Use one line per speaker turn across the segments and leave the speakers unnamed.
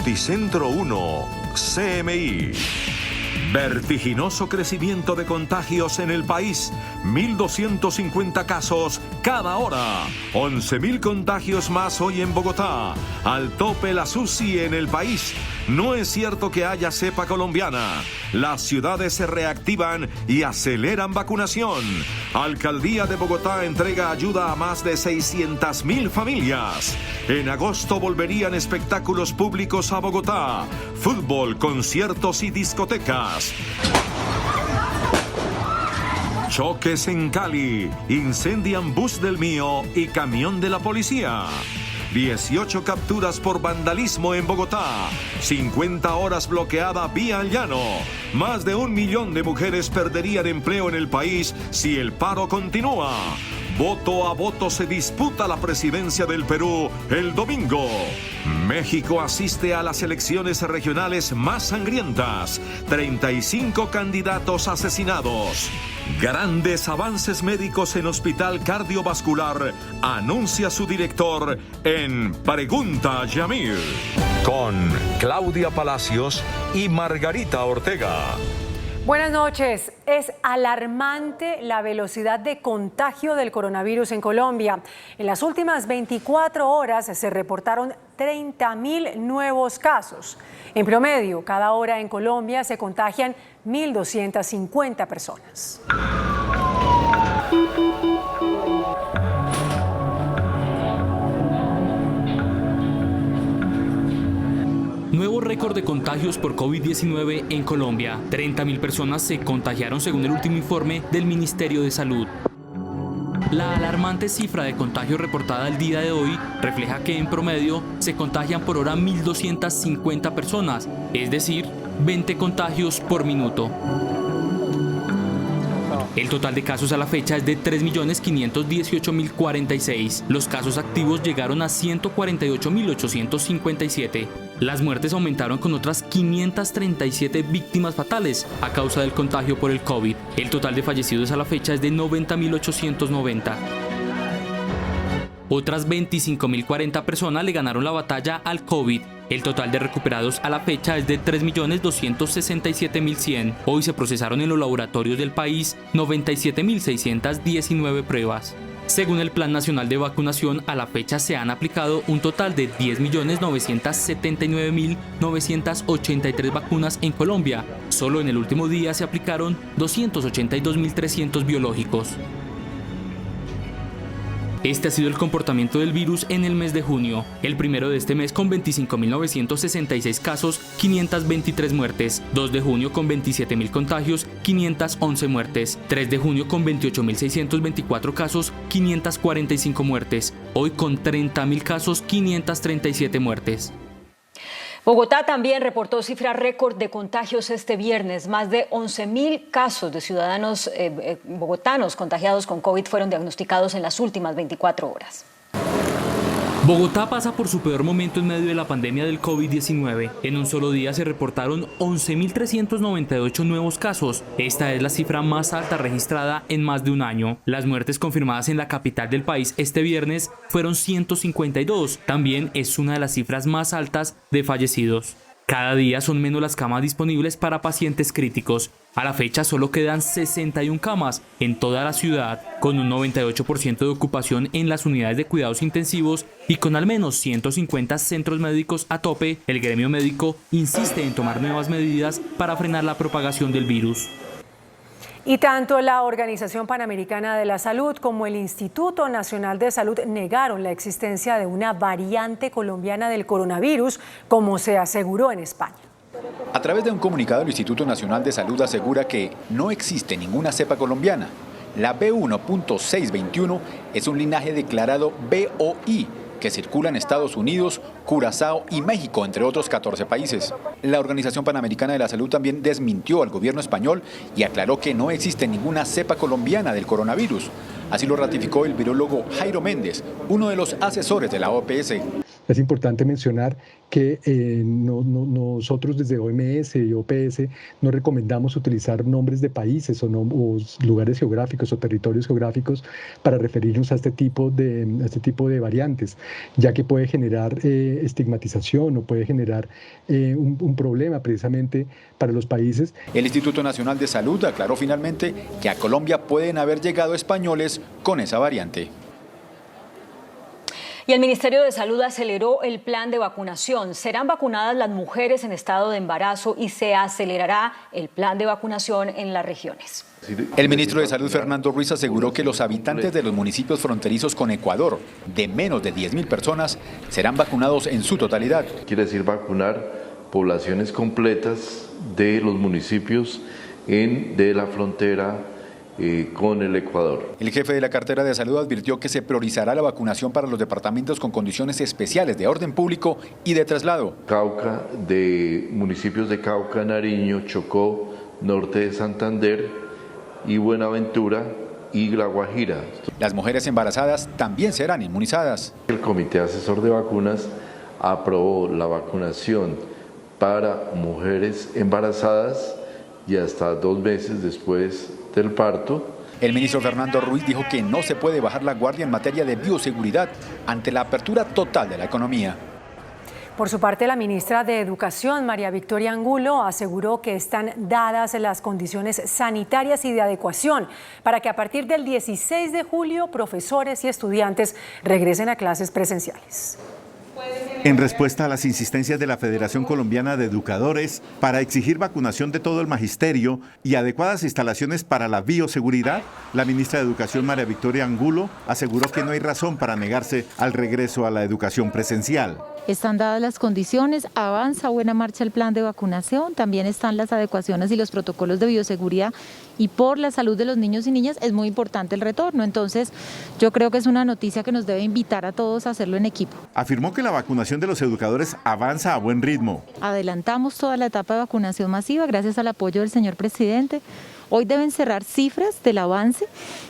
Noticentro 1, CMI. Vertiginoso crecimiento de contagios en el país. 1.250 casos cada hora. 11.000 contagios más hoy en Bogotá. Al tope la SUSI en el país. No es cierto que haya cepa colombiana. Las ciudades se reactivan y aceleran vacunación. Alcaldía de Bogotá entrega ayuda a más de 600.000 familias. En agosto volverían espectáculos públicos a Bogotá. Fútbol, conciertos y discotecas. Choques en Cali. Incendian bus del Mío y camión de la policía. 18 capturas por vandalismo en Bogotá. 50 horas bloqueada vía al llano. Más de 1 millón de mujeres perderían empleo en el país si el paro continúa. Voto a voto se disputa la presidencia del Perú el domingo. México asiste a las elecciones regionales más sangrientas. 35 candidatos asesinados. Grandes avances médicos en Hospital Cardiovascular, anuncia su director en Pregunta Yamil. Con Claudia Palacios y Margarita Ortega.
Buenas noches. Es alarmante la velocidad de contagio del coronavirus en Colombia. En las últimas 24 horas se reportaron 30.000 nuevos casos. En promedio, cada hora en Colombia se contagian 1.250 personas.
Nuevo récord de contagios por COVID-19 en Colombia. 30.000 personas se contagiaron según el último informe del Ministerio de Salud. La alarmante cifra de contagios reportada el día de hoy refleja que en promedio se contagian por hora 1.250 personas, es decir, 20 contagios por minuto. El total de casos a la fecha es de 3.518.046. Los casos activos llegaron a 148.857. Las muertes aumentaron con otras 537 víctimas fatales a causa del contagio por el COVID. El total de fallecidos a la fecha es de 90.890. Otras 25.040 personas le ganaron la batalla al COVID. El total de recuperados a la fecha es de 3.267.100. Hoy se procesaron en los laboratorios del país 97.619 pruebas. Según el Plan Nacional de Vacunación, a la fecha se han aplicado un total de 10.979.983 vacunas en Colombia. Solo en el último día se aplicaron 282.300 biológicos. Este ha sido el comportamiento del virus en el mes de junio. El primero de este mes con 25.966 casos, 523 muertes. 2 de junio con 27.000 contagios, 511 muertes. 3 de junio con 28.624 casos, 545 muertes. Hoy con 30.000 casos, 537 muertes.
Bogotá también reportó cifra récord de contagios este viernes. Más de 11.000 casos de ciudadanos bogotanos contagiados con COVID fueron diagnosticados en las últimas 24 horas.
Bogotá pasa por su peor momento en medio de la pandemia del COVID-19. En un solo día se reportaron 11.398 nuevos casos. Esta es la cifra más alta registrada en más de un año. Las muertes confirmadas en la capital del país este viernes fueron 152. También es una de las cifras más altas de fallecidos. Cada día son menos las camas disponibles para pacientes críticos. A la fecha solo quedan 61 camas en toda la ciudad, con un 98% de ocupación en las unidades de cuidados intensivos y con al menos 150 centros médicos a tope. El gremio médico insiste en tomar nuevas medidas para frenar la propagación del virus.
Y tanto la Organización Panamericana de la Salud como el Instituto Nacional de Salud negaron la existencia de una variante colombiana del coronavirus, como se aseguró en España.
A través de un comunicado, el Instituto Nacional de Salud asegura que no existe ninguna cepa colombiana. La B1.621 es un linaje declarado BOI, que circula en Estados Unidos, Curazao y México, entre otros 14 países. La Organización Panamericana de la Salud también desmintió al gobierno español y aclaró que no existe ninguna cepa colombiana del coronavirus. Así lo ratificó el virólogo Jairo Méndez, uno de los asesores de la OPS.
Es importante mencionar que nosotros desde OMS y OPS no recomendamos utilizar nombres de países o lugares geográficos o territorios geográficos para referirnos a este tipo de variantes, ya que puede generar estigmatización o puede generar un problema precisamente para los países.
El Instituto Nacional de Salud aclaró finalmente que a Colombia pueden haber llegado españoles con esa variante.
Y el Ministerio de Salud aceleró el plan de vacunación. Serán vacunadas las mujeres en estado de embarazo y se acelerará el plan de vacunación en las regiones.
El ministro de Salud, Fernando Ruiz, aseguró que los habitantes de los municipios fronterizos con Ecuador, de menos de 10.000 personas, serán vacunados en su totalidad.
Quiere decir vacunar poblaciones completas de los municipios de la frontera con el Ecuador.
El jefe de la cartera de salud advirtió que se priorizará la vacunación para los departamentos con condiciones especiales de orden público y de traslado.
Cauca, de municipios de Cauca, Nariño, Chocó, norte de Santander y Buenaventura y La Guajira.
Las mujeres embarazadas también serán inmunizadas.
El Comité Asesor de Vacunas aprobó la vacunación para mujeres embarazadas y hasta 2 meses después del parto.
El ministro Fernando Ruiz dijo que no se puede bajar la guardia en materia de bioseguridad ante la apertura total de la economía.
Por su parte, la ministra de Educación, María Victoria Angulo, aseguró que están dadas las condiciones sanitarias y de adecuación para que a partir del 16 de julio profesores y estudiantes regresen a clases presenciales.
En respuesta a las insistencias de la Federación Colombiana de Educadores para exigir vacunación de todo el magisterio y adecuadas instalaciones para la bioseguridad, la ministra de Educación, María Victoria Angulo, aseguró que no hay razón para negarse al regreso a la educación presencial.
Están dadas las condiciones, avanza a buena marcha el plan de vacunación, también están las adecuaciones y los protocolos de bioseguridad y por la salud de los niños y niñas es muy importante el retorno. Entonces yo creo que es una noticia que nos debe invitar a todos a hacerlo en equipo.
Afirmó que la vacunación de los educadores avanza a buen ritmo.
Adelantamos toda la etapa de vacunación masiva gracias al apoyo del señor presidente. Hoy deben cerrar cifras del avance,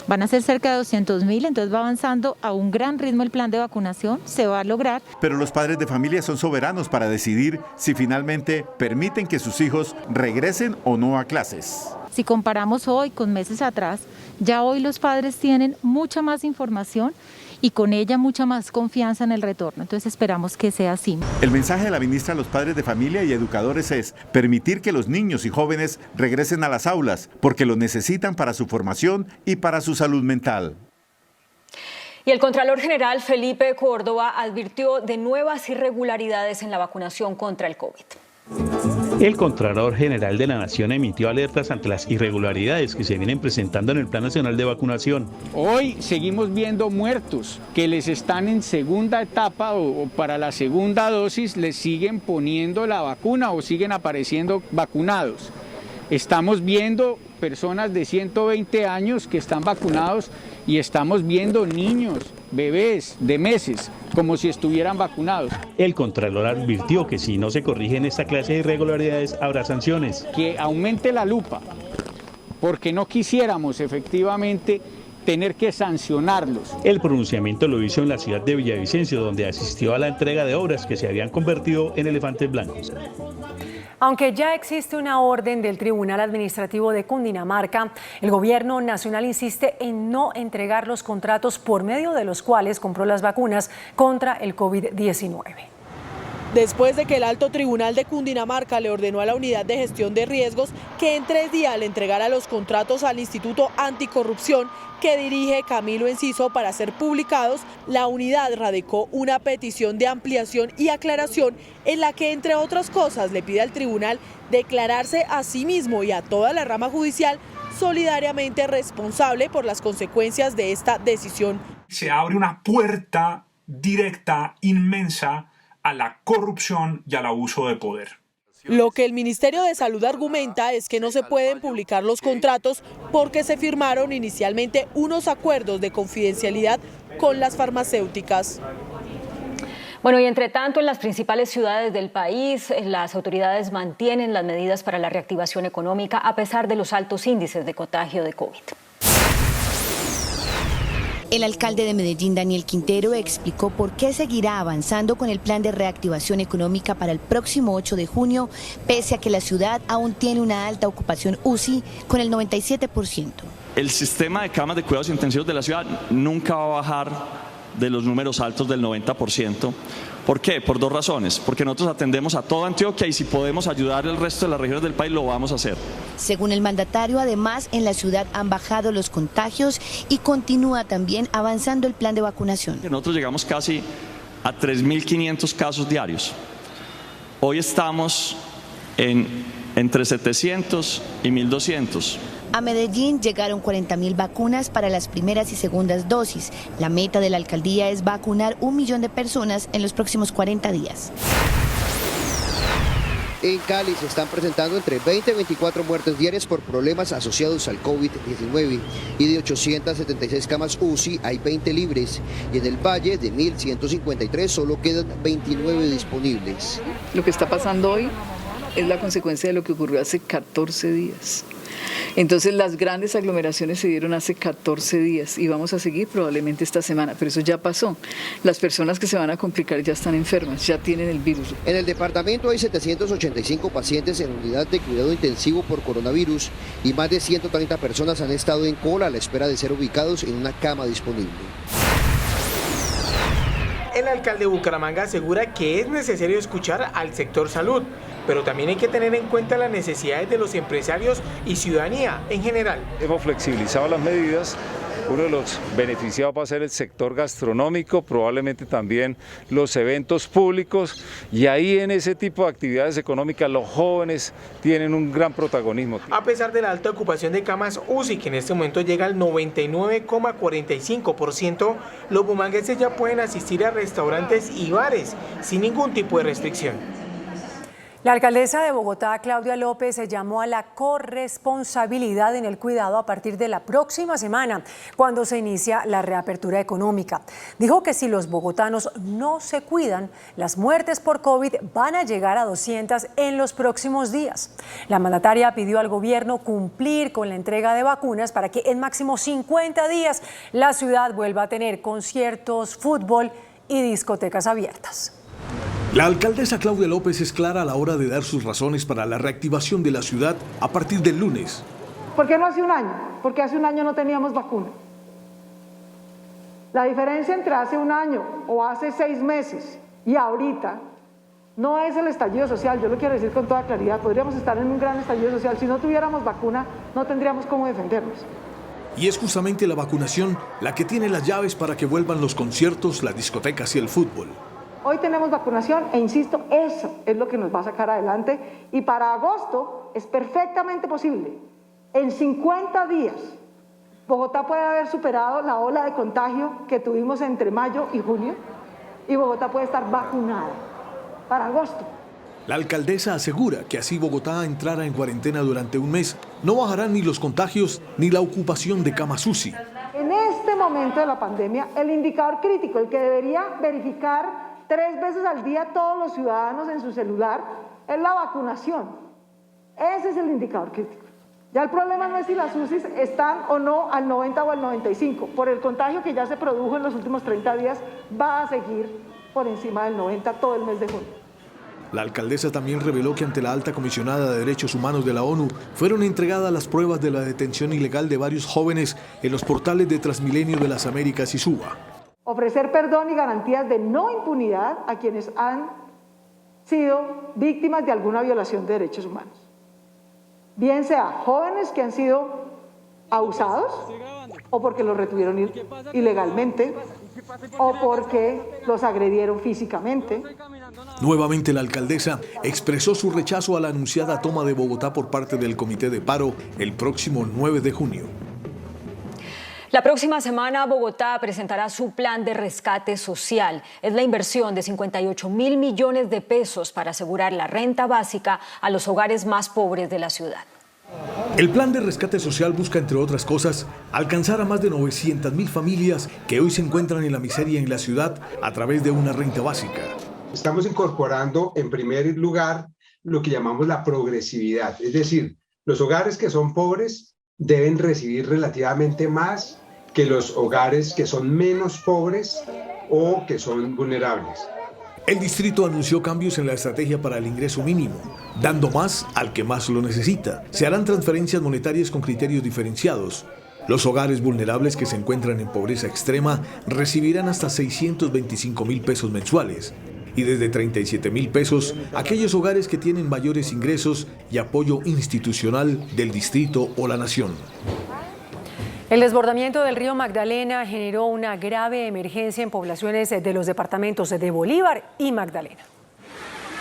van a ser cerca de 200.000, entonces va avanzando a un gran ritmo el plan de vacunación, se va a lograr.
Pero los padres de familia son soberanos para decidir si finalmente permiten que sus hijos regresen o no a clases.
Si comparamos hoy con meses atrás, ya hoy los padres tienen mucha más información y con ella mucha más confianza en el retorno. Entonces esperamos que sea así.
El mensaje de la ministra a los padres de familia y educadores es permitir que los niños y jóvenes regresen a las aulas porque lo necesitan para su formación y para su salud mental.
Y el Contralor General Felipe Córdoba advirtió de nuevas irregularidades en la vacunación contra el COVID.
El Contralor General de la Nación emitió alertas ante las irregularidades que se vienen presentando en el Plan Nacional de Vacunación.
Hoy seguimos viendo muertos que les están en segunda etapa o para la segunda dosis les siguen poniendo la vacuna o siguen apareciendo vacunados. Estamos viendo personas de 120 años que están vacunados y estamos viendo niños, bebés de meses, como si estuvieran vacunados.
El Contralor advirtió que si no se corrigen esta clase de irregularidades habrá sanciones.
Que aumente la lupa, porque no quisiéramos efectivamente tener que sancionarlos.
El pronunciamiento lo hizo en la ciudad de Villavicencio, donde asistió a la entrega de obras que se habían convertido en elefantes blancos.
Aunque ya existe una orden del Tribunal Administrativo de Cundinamarca, el Gobierno Nacional insiste en no entregar los contratos por medio de los cuales compró las vacunas contra el COVID-19.
Después de que el Alto Tribunal de Cundinamarca le ordenó a la Unidad de Gestión de Riesgos que en 3 días le entregara los contratos al Instituto Anticorrupción que dirige Camilo Enciso para ser publicados, la unidad radicó una petición de ampliación y aclaración en la que, entre otras cosas, le pide al tribunal declararse a sí mismo y a toda la rama judicial solidariamente responsable por las consecuencias de esta decisión.
Se abre una puerta directa, inmensa, a la corrupción y al abuso de poder.
Lo que el Ministerio de Salud argumenta es que no se pueden publicar los contratos porque se firmaron inicialmente unos acuerdos de confidencialidad con las farmacéuticas.
Bueno, y entre tanto, en las principales ciudades del país, las autoridades mantienen las medidas para la reactivación económica a pesar de los altos índices de contagio de COVID.
El alcalde de Medellín, Daniel Quintero, explicó por qué seguirá avanzando con el plan de reactivación económica para el próximo 8 de junio, pese a que la ciudad aún tiene una alta ocupación UCI con el 97%.
El sistema de camas de cuidados intensivos de la ciudad nunca va a bajar de los números altos del 90%. ¿Por qué? Por dos razones. Porque nosotros atendemos a toda Antioquia y si podemos ayudar al resto de las regiones del país lo vamos a hacer.
Según el mandatario, además, en la ciudad han bajado los contagios y continúa también avanzando el plan de vacunación.
Nosotros llegamos casi a 3.500 casos diarios. Hoy estamos entre 700 y 1.200.
A Medellín llegaron 40.000 vacunas para las primeras y segundas dosis. La meta de la alcaldía es vacunar 1 millón de personas en los próximos 40 días.
En Cali se están presentando entre 20 y 24 muertes diarias por problemas asociados al COVID-19 y de 876 camas UCI hay 20 libres y en el Valle de 1.153 solo quedan 29 disponibles.
Lo que está pasando hoy es la consecuencia de lo que ocurrió hace 14 días. Entonces las grandes aglomeraciones se dieron hace 14 días y vamos a seguir probablemente esta semana, pero eso ya pasó. Las personas que se van a complicar ya están enfermas, ya tienen el virus.
En el departamento hay 785 pacientes en unidad de cuidado intensivo por coronavirus y más de 130 personas han estado en cola a la espera de ser ubicados en una cama disponible.
El alcalde de Bucaramanga asegura que es necesario escuchar al sector salud, pero también hay que tener en cuenta las necesidades de los empresarios y ciudadanía en general.
Hemos flexibilizado las medidas. Uno de los beneficiados va a ser el sector gastronómico, probablemente también los eventos públicos, y ahí en ese tipo de actividades económicas los jóvenes tienen un gran protagonismo.
A pesar de la alta ocupación de camas UCI, que en este momento llega al 99,45%, los bumangueses ya pueden asistir a restaurantes y bares sin ningún tipo de restricción.
La alcaldesa de Bogotá, Claudia López, se llamó a la corresponsabilidad en el cuidado a partir de la próxima semana, cuando se inicia la reapertura económica. Dijo que si los bogotanos no se cuidan, las muertes por COVID van a llegar a 200 en los próximos días. La mandataria pidió al gobierno cumplir con la entrega de vacunas para que en máximo 50 días la ciudad vuelva a tener conciertos, fútbol y discotecas abiertas.
La alcaldesa Claudia López es clara a la hora de dar sus razones para la reactivación de la ciudad a partir del lunes.
¿Por qué no hace un año? Porque hace un año no teníamos vacuna. La diferencia entre hace un año o hace 6 meses y ahorita no es el estallido social, yo lo quiero decir con toda claridad. Podríamos estar en un gran estallido social. Si no tuviéramos vacuna, no tendríamos cómo defendernos.
Y es justamente la vacunación la que tiene las llaves para que vuelvan los conciertos, las discotecas y el fútbol.
Hoy tenemos vacunación e insisto, eso es lo que nos va a sacar adelante y para agosto es perfectamente posible. En 50 días, Bogotá puede haber superado la ola de contagio que tuvimos entre mayo y junio y Bogotá puede estar vacunada para agosto.
La alcaldesa asegura que así Bogotá entrara en cuarentena durante un mes, no bajarán ni los contagios ni la ocupación de camas UCI.
En este momento de la pandemia, el indicador crítico, el que debería verificar 3 veces al día todos los ciudadanos en su celular, es la vacunación. Ese es el indicador crítico. Ya el problema no es si las UCIs están o no al 90 o al 95. Por el contagio que ya se produjo en los últimos 30 días, va a seguir por encima del 90 todo el mes de junio.
La alcaldesa también reveló que ante la alta comisionada de Derechos Humanos de la ONU fueron entregadas las pruebas de la detención ilegal de varios jóvenes en los portales de Transmilenio de las Américas y Suba.
Ofrecer perdón y garantías de no impunidad a quienes han sido víctimas de alguna violación de derechos humanos. Bien sea jóvenes que han sido abusados o porque los retuvieron ilegalmente o porque los agredieron físicamente.
Nuevamente la alcaldesa expresó su rechazo a la anunciada toma de Bogotá por parte del Comité de Paro el próximo 9 de junio.
La próxima semana Bogotá presentará su plan de rescate social. Es la inversión de 58.000 millones de pesos para asegurar la renta básica a los hogares más pobres de la ciudad.
El plan de rescate social busca, entre otras cosas, alcanzar a más de 900.000 familias que hoy se encuentran en la miseria en la ciudad a través de una renta básica.
Estamos incorporando en primer lugar lo que llamamos la progresividad, es decir, los hogares que son pobres deben recibir relativamente más que los hogares que son menos pobres o que son vulnerables.
El distrito anunció cambios en la estrategia para el ingreso mínimo, dando más al que más lo necesita. Se harán transferencias monetarias con criterios diferenciados. Los hogares vulnerables que se encuentran en pobreza extrema recibirán hasta 625.000 pesos mensuales y desde 37.000 pesos aquellos hogares que tienen mayores ingresos y apoyo institucional del distrito o la nación.
El desbordamiento del río Magdalena generó una grave emergencia en poblaciones de los departamentos de Bolívar y Magdalena.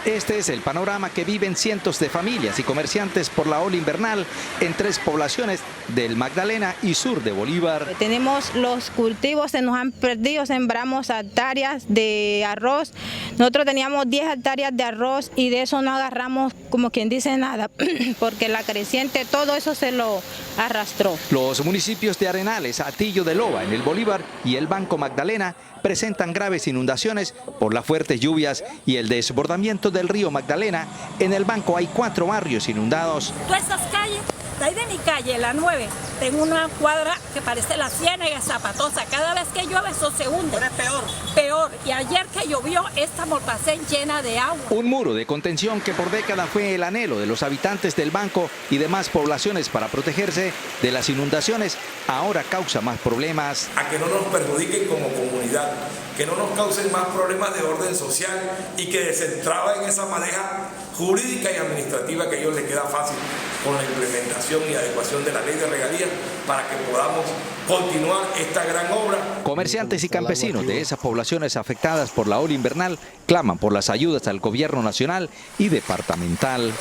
Este es el panorama que viven cientos de familias y comerciantes por la ola invernal en 3 poblaciones del Magdalena y sur de Bolívar.
Tenemos los cultivos, se nos han perdido, sembramos hectáreas de arroz. Nosotros teníamos 10 hectáreas de arroz y de eso no agarramos, como quien dice, nada, porque la creciente, todo eso se lo arrastró.
Los municipios de Arenales, Atillo de Loba en el Bolívar y el Banco Magdalena presentan graves inundaciones por las fuertes lluvias y el desbordamiento del río Magdalena. En el Banco hay 4 barrios inundados.
Todas estas calles, de ahí de mi calle, la 9, tengo una cuadra que parece la Ciénaga Zapatosa. Cada vez que llueve eso se hunde. Pero es peor. Peor. Y ayer que llovió, esta Morpacén llena de agua.
Un muro de contención que por décadas fue el anhelo de los habitantes del Banco y demás poblaciones para protegerse de las inundaciones, ahora causa más problemas.
A que no nos perjudiquen como comunidad, que no nos causen más problemas de orden social y que desentraben esa madeja jurídica y administrativa que a ellos les queda fácil con la implementación y adecuación de la ley de regalías para que podamos continuar esta gran obra.
Comerciantes y campesinos de esas poblaciones afectadas por la ola invernal claman por las ayudas al gobierno nacional y departamental.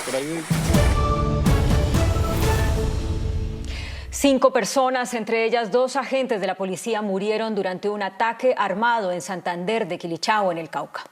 5 personas, entre ellas 2 agentes de la policía, murieron durante un ataque armado en Santander de Quilichao, en el Cauca.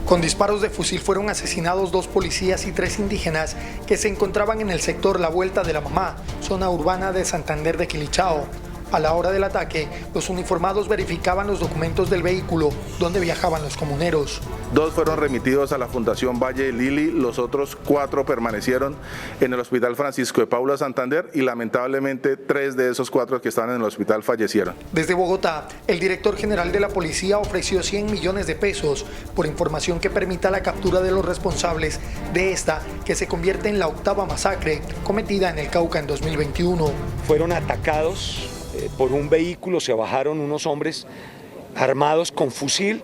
Con disparos de fusil fueron asesinados 2 policías y 3 indígenas que se encontraban en el sector La Vuelta de la Mamá, zona urbana de Santander de Quilichao. A la hora del ataque, los uniformados verificaban los documentos del vehículo donde viajaban los comuneros.
2 fueron remitidos a la Fundación Valle Lili, los otros 4 permanecieron en el Hospital Francisco de Paula Santander y lamentablemente 3 de esos 4 que estaban en el hospital fallecieron.
Desde Bogotá, el director general de la policía ofreció 100 millones de pesos por información que permita la captura de los responsables de esta, que se convierte en la 8ª masacre cometida en el Cauca en 2021.
Fueron atacados por un vehículo, se bajaron unos hombres armados con fusil,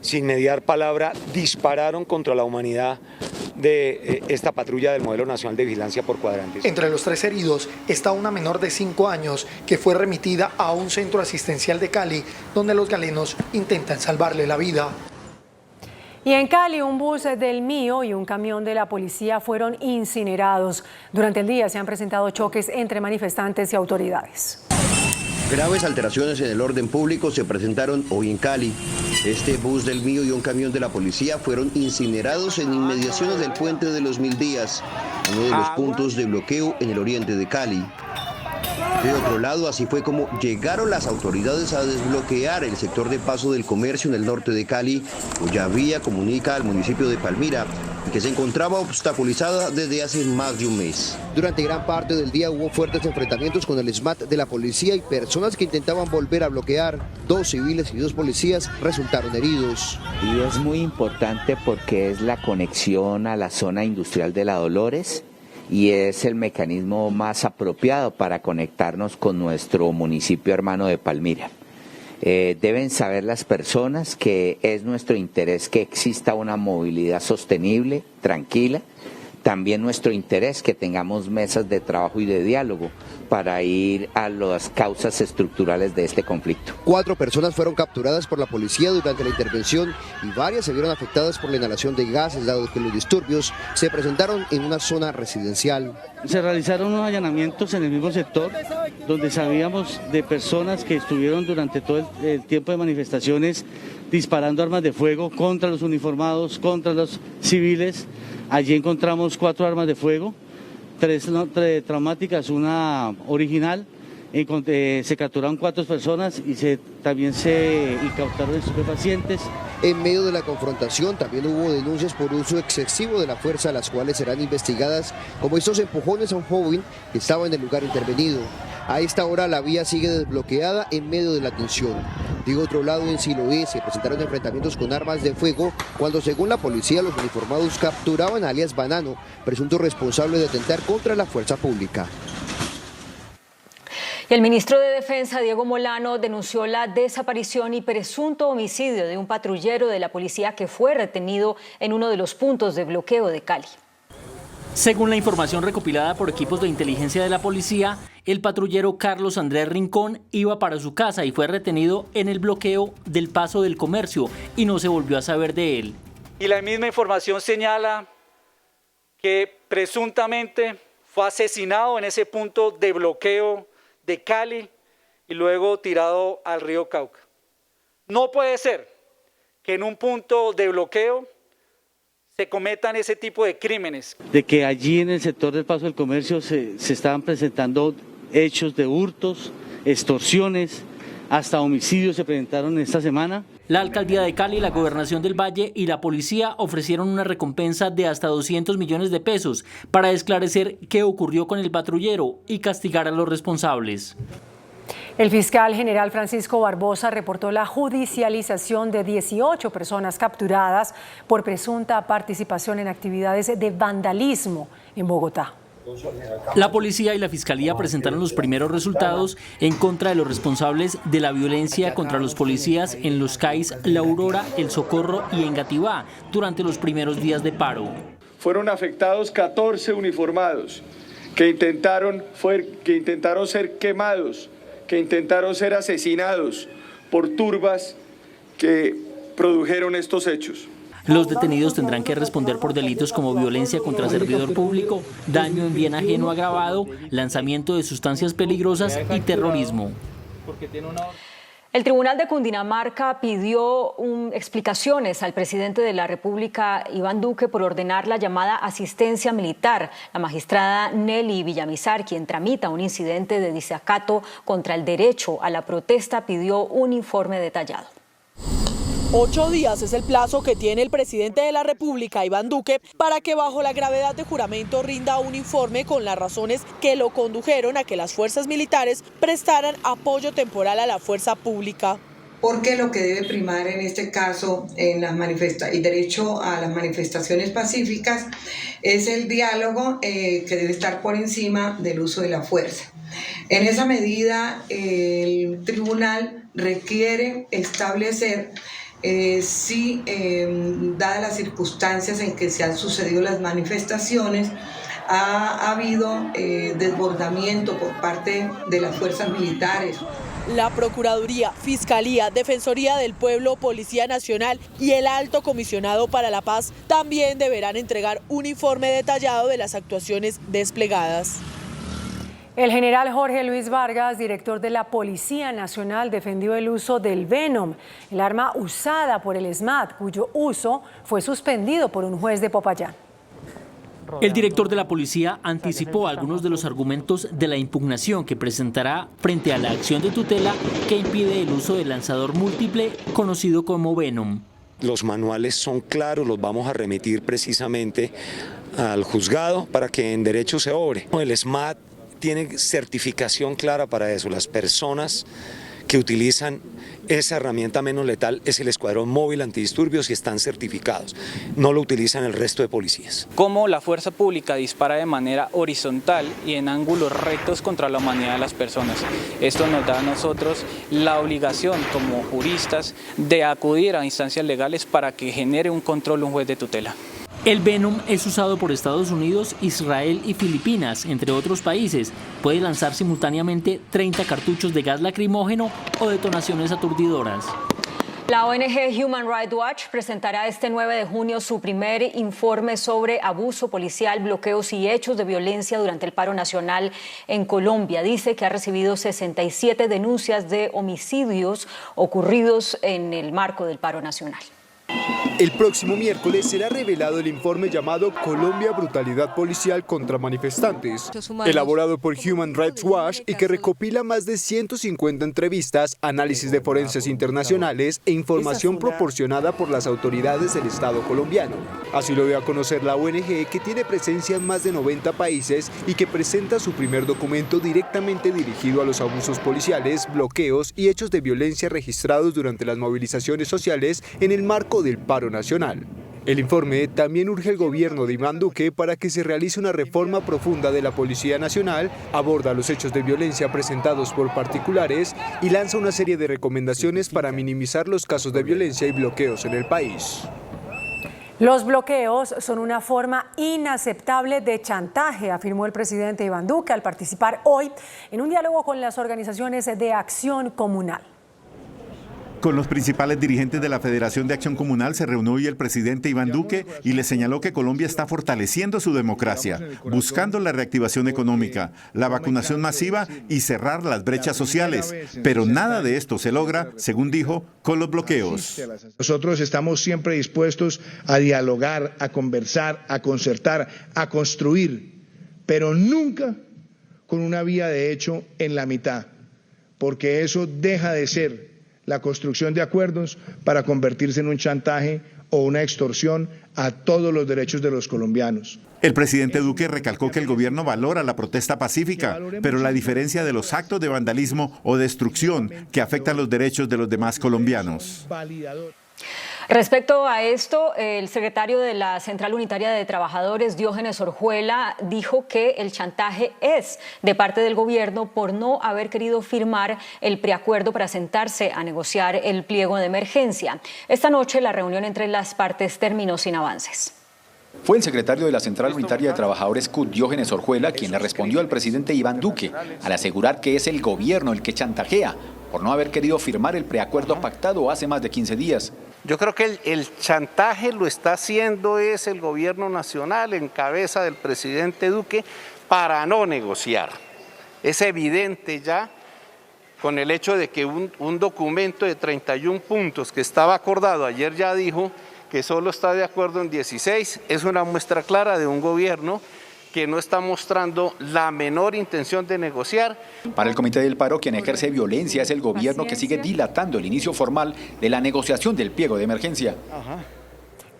sin mediar palabra, dispararon contra la humanidad de esta patrulla del Modelo Nacional de Vigilancia por Cuadrantes.
Entre los 3 heridos está una menor de 5 años que fue remitida a un centro asistencial de Cali, donde los galenos intentan salvarle la vida.
Y en Cali, un bus del Mío y un camión de la policía fueron incinerados. Durante el día se han presentado choques entre manifestantes y autoridades.
Graves alteraciones en el orden público se presentaron hoy en Cali. Este bus del Mío y un camión de la policía fueron incinerados en inmediaciones del Puente de los 1000 Días, uno de los puntos de bloqueo en el oriente de Cali. De otro lado, así fue como llegaron las autoridades a desbloquear el sector de paso del comercio en el norte de Cali, cuya vía comunica al municipio de Palmira, y que se encontraba obstaculizada desde hace más de un mes. Durante gran parte del día hubo fuertes enfrentamientos con el SMAT de la policía y personas que intentaban volver a bloquear. 2 civiles y 2 policías resultaron heridos.
Y es muy importante porque es la conexión a la zona industrial de La Dolores, y es el mecanismo más apropiado para conectarnos con nuestro municipio hermano de Palmira. Deben saber las personas que es nuestro interés que exista una movilidad sostenible, tranquila. También nuestro interés que tengamos mesas de trabajo y de diálogo para ir a las causas estructurales de este conflicto.
4 personas fueron capturadas por la policía durante la intervención y varias se vieron afectadas por la inhalación de gases, dado que los disturbios se presentaron en una zona residencial.
Se realizaron unos allanamientos en el mismo sector, donde sabíamos de personas que estuvieron durante todo el tiempo de manifestaciones disparando armas de fuego contra los uniformados, contra los civiles. Allí encontramos 4 armas de fuego, 3 traumáticas, una original. Se capturaron 4 personas y también se incautaron estupefacientes.
En medio de la confrontación también hubo denuncias por uso excesivo de la fuerza, las cuales serán investigadas, como estos empujones a un joven que estaba en el lugar intervenido. A esta hora la vía sigue desbloqueada en medio de la tensión. De otro lado, en Siloé se presentaron enfrentamientos con armas de fuego cuando, según la policía, los uniformados capturaban a alias Banano, presunto responsable de atentar contra la fuerza pública.
Y el ministro de Defensa, Diego Molano, denunció la desaparición y presunto homicidio de un patrullero de la policía que fue retenido en uno de los puntos de bloqueo de Cali.
Según la información recopilada por equipos de inteligencia de la policía, el patrullero Carlos Andrés Rincón iba para su casa y fue retenido en el bloqueo del Paso del Comercio y no se volvió a saber de él.
Y la misma información señala que presuntamente fue asesinado en ese punto de bloqueo de Cali y luego tirado al río Cauca. No puede ser que en un punto de bloqueo se cometan ese tipo de crímenes.
De que allí en el sector del Paso del Comercio se estaban presentando hechos de hurtos, extorsiones, hasta homicidios se presentaron esta semana.
La alcaldía de Cali, la gobernación del Valle y la policía ofrecieron una recompensa de hasta 200 millones de pesos para esclarecer qué ocurrió con el patrullero y castigar a los responsables.
El fiscal general Francisco Barbosa reportó la judicialización de 18 personas capturadas por presunta participación en actividades de vandalismo en Bogotá.
La policía y la fiscalía presentaron los primeros resultados en contra de los responsables de la violencia contra los policías en los CAIs La Aurora, El Socorro y Engativá durante los primeros días de paro.
Fueron afectados 14 uniformados que intentaron ser quemados, que intentaron ser asesinados por turbas que produjeron estos hechos.
Los detenidos tendrán que responder por delitos como violencia contra servidor público, daño en bien ajeno agravado, lanzamiento de sustancias peligrosas y terrorismo.
El Tribunal de Cundinamarca pidió explicaciones al presidente de la República, Iván Duque, por ordenar la llamada asistencia militar. La magistrada Nelly Villamizar, quien tramita un incidente de desacato contra el derecho a la protesta, pidió un informe detallado.
8 días es el plazo que tiene el presidente de la República, Iván Duque, para que bajo la gravedad de juramento rinda un informe con las razones que lo condujeron a que las fuerzas militares prestaran apoyo temporal a la fuerza pública.
Porque lo que debe primar en este caso en el derecho a las manifestaciones pacíficas es el diálogo que debe estar por encima del uso de la fuerza. En esa medida, el tribunal requiere establecer si, dadas las circunstancias en que se han sucedido las manifestaciones, ha habido desbordamiento por parte de las fuerzas militares.
La Procuraduría, Fiscalía, Defensoría del Pueblo, Policía Nacional y el Alto Comisionado para la Paz también deberán entregar un informe detallado de las actuaciones desplegadas.
El general Jorge Luis Vargas, director de la Policía Nacional, defendió el uso del Venom, el arma usada por el ESMAD, cuyo uso fue suspendido por un juez de Popayán.
El director de la policía anticipó algunos de los argumentos de la impugnación que presentará frente a la acción de tutela que impide el uso del lanzador múltiple conocido como Venom.
Los manuales son claros, los vamos a remitir precisamente al juzgado para que en derecho se obre. El ESMAD tiene certificación clara para eso. Las personas que utilizan esa herramienta menos letal es el Escuadrón Móvil Antidisturbios y están certificados. No lo utilizan el resto de policías.
Cómo la fuerza pública dispara de manera horizontal y en ángulos rectos contra la humanidad de las personas. Esto nos da a nosotros la obligación como juristas de acudir a instancias legales para que genere un control un juez de tutela.
El Venom es usado por Estados Unidos, Israel y Filipinas, entre otros países. Puede lanzar simultáneamente 30 cartuchos de gas lacrimógeno o detonaciones aturdidoras.
La ONG Human Rights Watch presentará este 9 de junio su primer informe sobre abuso policial, bloqueos y hechos de violencia durante el paro nacional en Colombia. Dice que ha recibido 67 denuncias de homicidios ocurridos en el marco del paro nacional.
El próximo miércoles será revelado el informe llamado Colombia Brutalidad Policial contra Manifestantes, elaborado por Human Rights Watch y que recopila más de 150 entrevistas, análisis de forenses internacionales e información proporcionada por las autoridades del Estado colombiano. Así lo dio a conocer la ONG, que tiene presencia en más de 90 países y que presenta su primer documento directamente dirigido a los abusos policiales, bloqueos y hechos de violencia registrados durante las movilizaciones sociales en el marco del paro nacional. El informe también urge al gobierno de Iván Duque para que se realice una reforma profunda de la Policía Nacional, aborda los hechos de violencia presentados por particulares y lanza una serie de recomendaciones para minimizar los casos de violencia y bloqueos en el país.
Los bloqueos son una forma inaceptable de chantaje, afirmó el presidente Iván Duque al participar hoy en un diálogo con las organizaciones de acción comunal.
Con los principales dirigentes de la Federación de Acción Comunal se reunió hoy el presidente Iván Duque y le señaló que Colombia está fortaleciendo su democracia, buscando la reactivación económica, la vacunación masiva y cerrar las brechas sociales. Pero nada de esto se logra, según dijo, con los bloqueos.
Nosotros estamos siempre dispuestos a dialogar, a conversar, a concertar, a construir, pero nunca con una vía de hecho en la mitad, porque eso deja de ser la construcción de acuerdos para convertirse en un chantaje o una extorsión a todos los derechos de los colombianos.
El presidente Duque recalcó que el gobierno valora la protesta pacífica, pero la diferencia de los actos de vandalismo o destrucción que afectan los derechos de los demás colombianos.
Respecto a esto, el secretario de la Central Unitaria de Trabajadores, Diógenes Orjuela, dijo que el chantaje es de parte del gobierno por no haber querido firmar el preacuerdo para sentarse a negociar el pliego de emergencia. Esta noche la reunión entre las partes terminó sin avances.
Fue el secretario de la Central Unitaria de Trabajadores CUT, Diógenes Orjuela, quien le respondió al presidente Iván Duque al asegurar que es el gobierno el que chantajea por no haber querido firmar el preacuerdo pactado hace más de 15 días.
Yo creo que el chantaje lo está haciendo es el gobierno nacional en cabeza del presidente Duque para no negociar. Es evidente ya con el hecho de que un documento de 31 puntos que estaba acordado, ayer ya dijo que solo está de acuerdo en 16, es una muestra clara de un gobierno que no está mostrando la menor intención de negociar.
Para el Comité del Paro, quien ejerce violencia es el gobierno que sigue dilatando el inicio formal de la negociación del pliego de emergencia.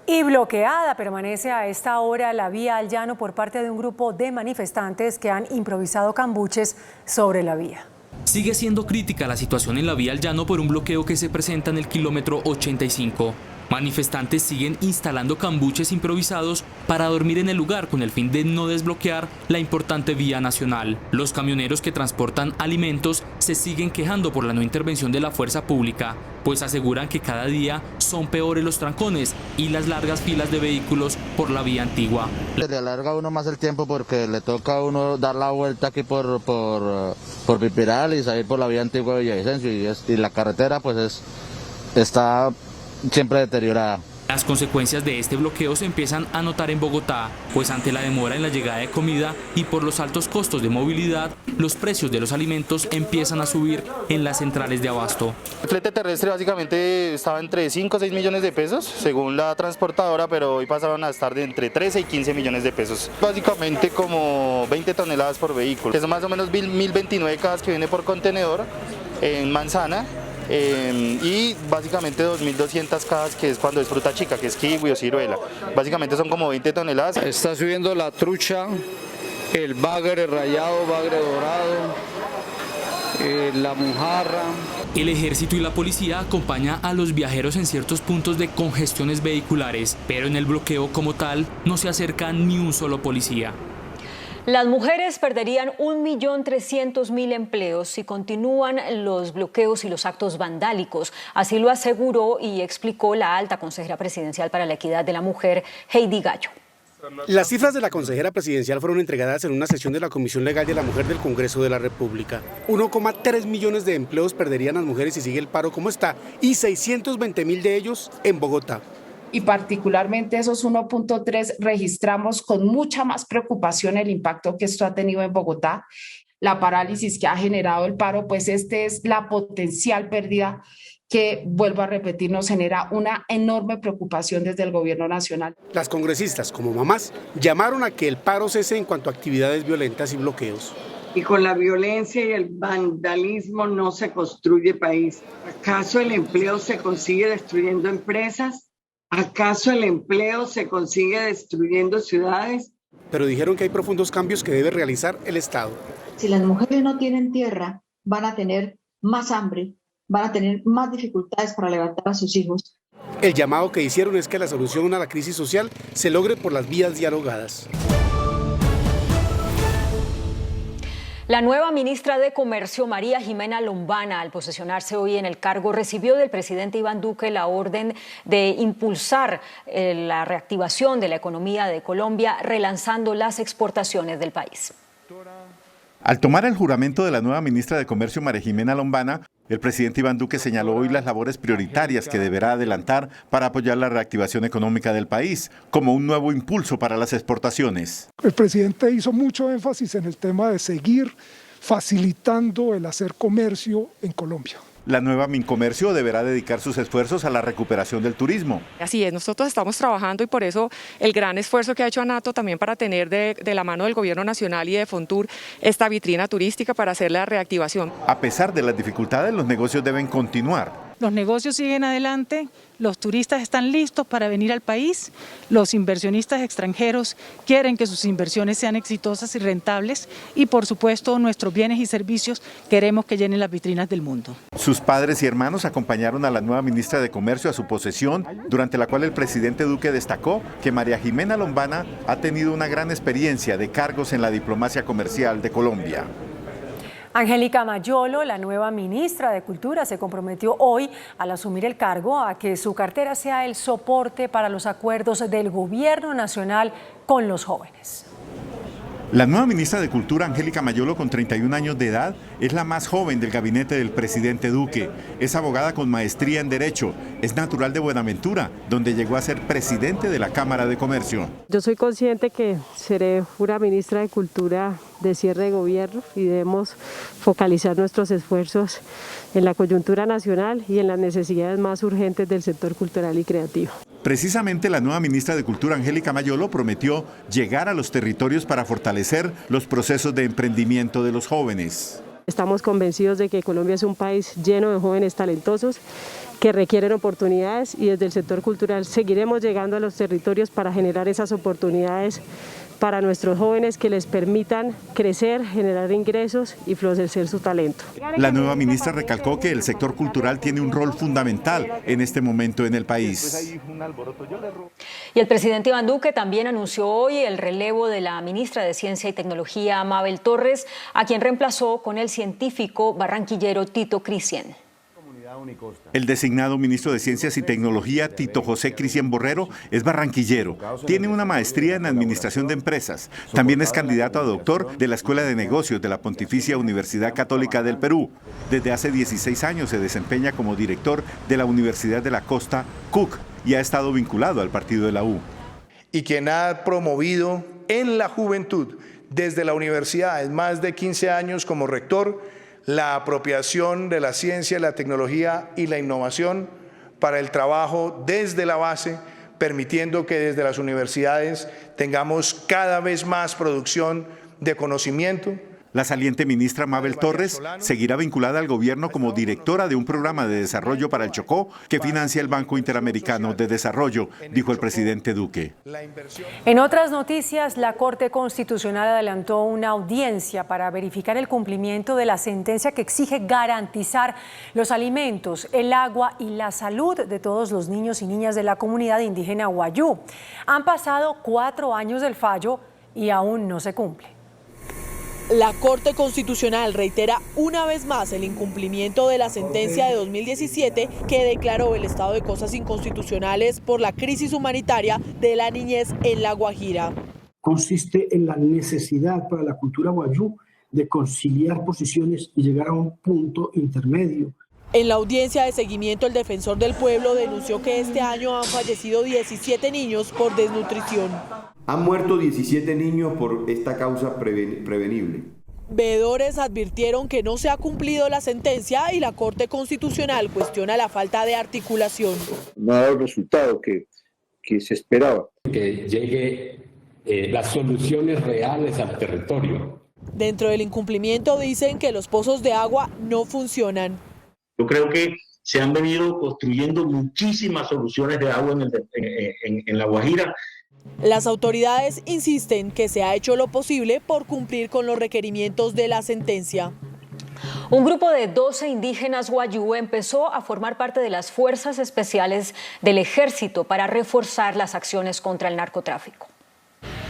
Y bloqueada permanece a esta hora la vía al llano por parte de un grupo de manifestantes que han improvisado cambuches sobre la vía.
Sigue siendo crítica la situación en la vía al llano por un bloqueo que se presenta en el kilómetro 85. Manifestantes siguen instalando cambuches improvisados para dormir en el lugar con el fin de no desbloquear la importante vía nacional. Los camioneros que transportan alimentos se siguen quejando por la no intervención de la fuerza pública, pues aseguran que cada día son peores los trancones y las largas filas de vehículos por la vía antigua.
Se le alarga a uno más el tiempo porque le toca a uno dar la vuelta aquí por Pipiral y salir por la vía antigua de Villavicencio y la carretera pues está siempre deteriorada.
Las consecuencias de este bloqueo se empiezan a notar en Bogotá, pues ante la demora en la llegada de comida y por los altos costos de movilidad, los precios de los alimentos empiezan a subir en las centrales de abasto.
El flete terrestre básicamente estaba entre 5 o 6 millones de pesos, según la transportadora, pero hoy pasaron a estar de entre 13 y 15 millones de pesos. Básicamente como 20 toneladas por vehículo, que son más o menos 1029 cajas que viene por contenedor en manzana. Y básicamente 2.200 cajas, que es cuando es fruta chica, que es kiwi o ciruela. Básicamente son como 20 toneladas.
Está subiendo la trucha, el bagre rayado, bagre dorado, la mojarra.
El ejército y la policía acompañan a los viajeros en ciertos puntos de congestiones vehiculares, pero en el bloqueo como tal no se acerca ni un solo policía.
Las mujeres perderían 1.300.000 empleos si continúan los bloqueos y los actos vandálicos. Así lo aseguró y explicó la alta consejera presidencial para la equidad de la mujer, Heidi Gallo.
Las cifras de la consejera presidencial fueron entregadas en una sesión de la Comisión Legal de la Mujer del Congreso de la República. 1,3 millones de empleos perderían las mujeres si sigue el paro como está, y 620.000 de ellos en Bogotá.
Y particularmente esos 1.3 registramos con mucha más preocupación el impacto que esto ha tenido en Bogotá, la parálisis que ha generado el paro, pues este es la potencial pérdida que, vuelvo a repetir, nos genera una enorme preocupación desde el gobierno nacional.
Las congresistas, como mamás, llamaron a que el paro cese en cuanto a actividades violentas y bloqueos.
Y con la violencia y el vandalismo no se construye país. ¿Acaso el empleo se consigue destruyendo empresas? ¿Acaso el empleo se consigue destruyendo ciudades?
Pero dijeron que hay profundos cambios que debe realizar el Estado.
Si las mujeres no tienen tierra, van a tener más hambre, van a tener más dificultades para levantar a sus hijos.
El llamado que hicieron es que la solución a la crisis social se logre por las vías dialogadas.
La nueva ministra de Comercio, María Jimena Lombana, al posesionarse hoy en el cargo, recibió del presidente Iván Duque la orden de impulsar la reactivación de la economía de Colombia, relanzando las exportaciones del país.
Al tomar el juramento de la nueva ministra de Comercio, María Jimena Lombana, el presidente Iván Duque señaló hoy las labores prioritarias que deberá adelantar para apoyar la reactivación económica del país, como un nuevo impulso para las exportaciones.
El presidente hizo mucho énfasis en el tema de seguir facilitando el hacer comercio en Colombia.
La nueva Mincomercio deberá dedicar sus esfuerzos a la recuperación del turismo.
Así es, nosotros estamos trabajando y por eso el gran esfuerzo que ha hecho ANATO también para tener de la mano del Gobierno Nacional y de Fontur esta vitrina turística para hacer la reactivación.
A pesar de las dificultades, los negocios deben continuar.
Los negocios siguen adelante, los turistas están listos para venir al país, los inversionistas extranjeros quieren que sus inversiones sean exitosas y rentables y por supuesto nuestros bienes y servicios queremos que llenen las vitrinas del mundo.
Sus padres y hermanos acompañaron a la nueva ministra de Comercio a su posesión, durante la cual el presidente Duque destacó que María Jimena Lombana ha tenido una gran experiencia de cargos en la diplomacia comercial de Colombia.
Angélica Mayolo, la nueva ministra de Cultura, se comprometió hoy al asumir el cargo a que su cartera sea el soporte para los acuerdos del Gobierno Nacional con los jóvenes.
La nueva ministra de Cultura, Angélica Mayolo, con 31 años de edad, es la más joven del gabinete del presidente Duque. Es abogada con maestría en Derecho. Es natural de Buenaventura, donde llegó a ser presidente de la Cámara de Comercio.
Yo soy consciente que seré una ministra de Cultura de cierre de gobierno y debemos focalizar nuestros esfuerzos en la coyuntura nacional y en las necesidades más urgentes del sector cultural y creativo.
Precisamente la nueva ministra de Cultura, Angélica Mayolo, prometió llegar a los territorios para fortalecer los procesos de emprendimiento de los jóvenes.
Estamos convencidos de que Colombia es un país lleno de jóvenes talentosos que requieren oportunidades y desde el sector cultural seguiremos llegando a los territorios para generar esas oportunidades para nuestros jóvenes que les permitan crecer, generar ingresos y florecer su talento.
La nueva ministra recalcó que el sector cultural tiene un rol fundamental en este momento en el país.
Y el presidente Iván Duque también anunció hoy el relevo de la ministra de Ciencia y Tecnología, Mabel Torres, a quien reemplazó con el científico barranquillero Tito Cristian.
El designado ministro de Ciencias y Tecnología, Tito José Cristian Borrero, es barranquillero. Tiene una maestría en Administración de Empresas. También es candidato a doctor de la Escuela de Negocios de la Pontificia Universidad Católica del Perú. Desde hace 16 años se desempeña como director de la Universidad de la Costa, CUC, y ha estado vinculado al partido de la U.
Y quien ha promovido en la juventud, desde la universidad, en más de 15 años como rector, la apropiación de la ciencia, la tecnología y la innovación para el trabajo desde la base, permitiendo que desde las universidades tengamos cada vez más producción de conocimiento.
La saliente ministra Mabel Torres seguirá vinculada al gobierno como directora de un programa de desarrollo para el Chocó que financia el Banco Interamericano de Desarrollo, dijo el presidente Duque.
En otras noticias, la Corte Constitucional adelantó una audiencia para verificar el cumplimiento de la sentencia que exige garantizar los alimentos, el agua y la salud de todos los niños y niñas de la comunidad indígena Wayuu. Han pasado 4 años del fallo y aún no se cumple.
La Corte Constitucional reitera una vez más el incumplimiento de la sentencia de 2017 que declaró el estado de cosas inconstitucionales por la crisis humanitaria de la niñez en La Guajira.
Consiste en la necesidad para la cultura wayuu de conciliar posiciones y llegar a un punto intermedio.
En la audiencia de seguimiento, el defensor del pueblo denunció que este año han fallecido 17 niños por desnutrición.
Han muerto 17 niños por esta causa prevenible.
Veedores advirtieron que no se ha cumplido la sentencia y la Corte Constitucional cuestiona la falta de articulación.
No ha dado el resultado que se esperaba.
Que llegue las soluciones reales al territorio.
Dentro del incumplimiento dicen que los pozos de agua no funcionan.
Yo creo que se han venido construyendo muchísimas soluciones de agua en La Guajira.
Las autoridades insisten que se ha hecho lo posible por cumplir con los requerimientos de la sentencia.
Un grupo de 12 indígenas wayuu empezó a formar parte de las fuerzas especiales del ejército para reforzar las acciones contra el narcotráfico.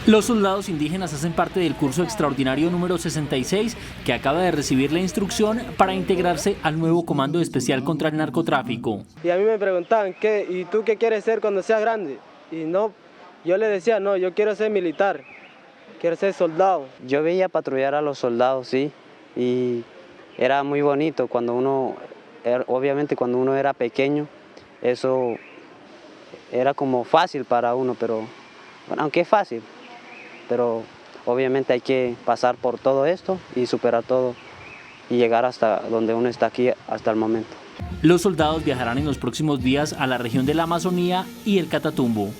Los soldados indígenas hacen parte del curso extraordinario número 66 que acaba de recibir la instrucción para integrarse al nuevo Comando Especial contra el Narcotráfico.
Y a mí me preguntaban, ¿y tú qué quieres ser cuando seas grande? Y no, yo le decía, no, yo quiero ser militar, quiero ser soldado.
Yo veía patrullar a los soldados, sí, y era muy bonito cuando obviamente cuando uno era pequeño, eso era como fácil para uno, pero bueno, aunque es fácil, pero obviamente hay que pasar por todo esto y superar todo y llegar hasta donde uno está aquí hasta el momento.
Los soldados viajarán en los próximos días a la región de la Amazonía y el Catatumbo.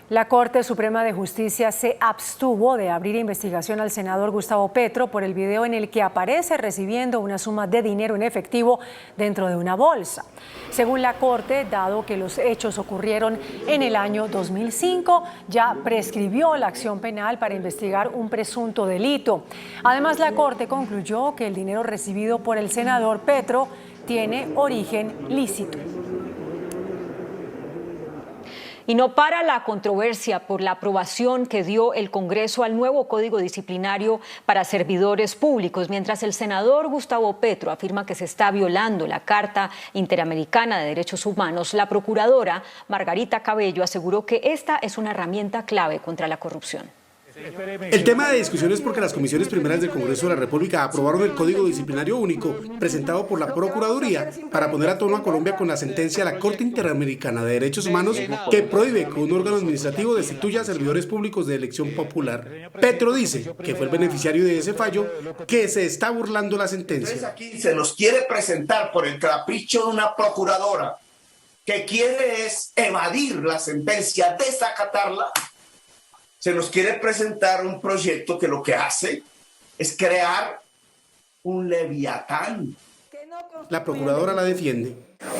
La Corte Suprema de Justicia se abstuvo de abrir investigación al senador Gustavo Petro por el video en el que aparece recibiendo una suma de dinero en efectivo dentro de una bolsa. Según la Corte, dado que los hechos ocurrieron en el año 2005, ya prescribió la acción penal para investigar un presunto delito. Además, la Corte concluyó que el dinero recibido por el senador Petro tiene origen lícito.
Y no para la controversia por la aprobación que dio el Congreso al nuevo Código Disciplinario para servidores públicos, mientras el senador Gustavo Petro afirma que se está violando la Carta Interamericana de Derechos Humanos. La procuradora Margarita Cabello aseguró que esta es una herramienta clave contra la corrupción.
El tema de discusión es porque las comisiones primeras del Congreso de la República aprobaron el Código Disciplinario Único presentado por la Procuraduría para poner a tono a Colombia con la sentencia de la Corte Interamericana de Derechos Humanos que prohíbe que un órgano administrativo destituya a servidores públicos de elección popular. Petro dice, que fue el beneficiario de ese fallo, que se está burlando la sentencia.
Aquí se nos quiere presentar por el capricho de una procuradora que quiere es evadir la sentencia, desacatarla. Se nos quiere presentar un proyecto que lo que hace es crear un leviatán.
La procuradora la defiende.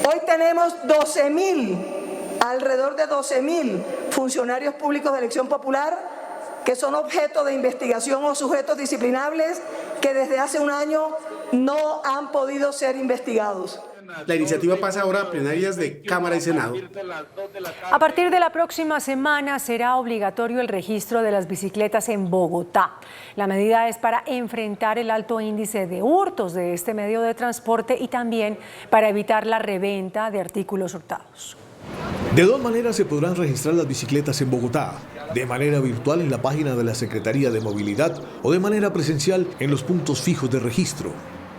Hoy tenemos alrededor de 12.000 funcionarios públicos de elección popular que son objeto de investigación o sujetos disciplinables que desde hace un año no han podido ser investigados.
La iniciativa pasa ahora a plenarias de Cámara y Senado.
A partir de la próxima semana será obligatorio el registro de las bicicletas en Bogotá. La medida es para enfrentar el alto índice de hurtos de este medio de transporte y también para evitar la reventa de artículos hurtados.
De dos maneras se podrán registrar las bicicletas en Bogotá, de manera virtual en la página de la Secretaría de Movilidad o de manera presencial en los puntos fijos de registro.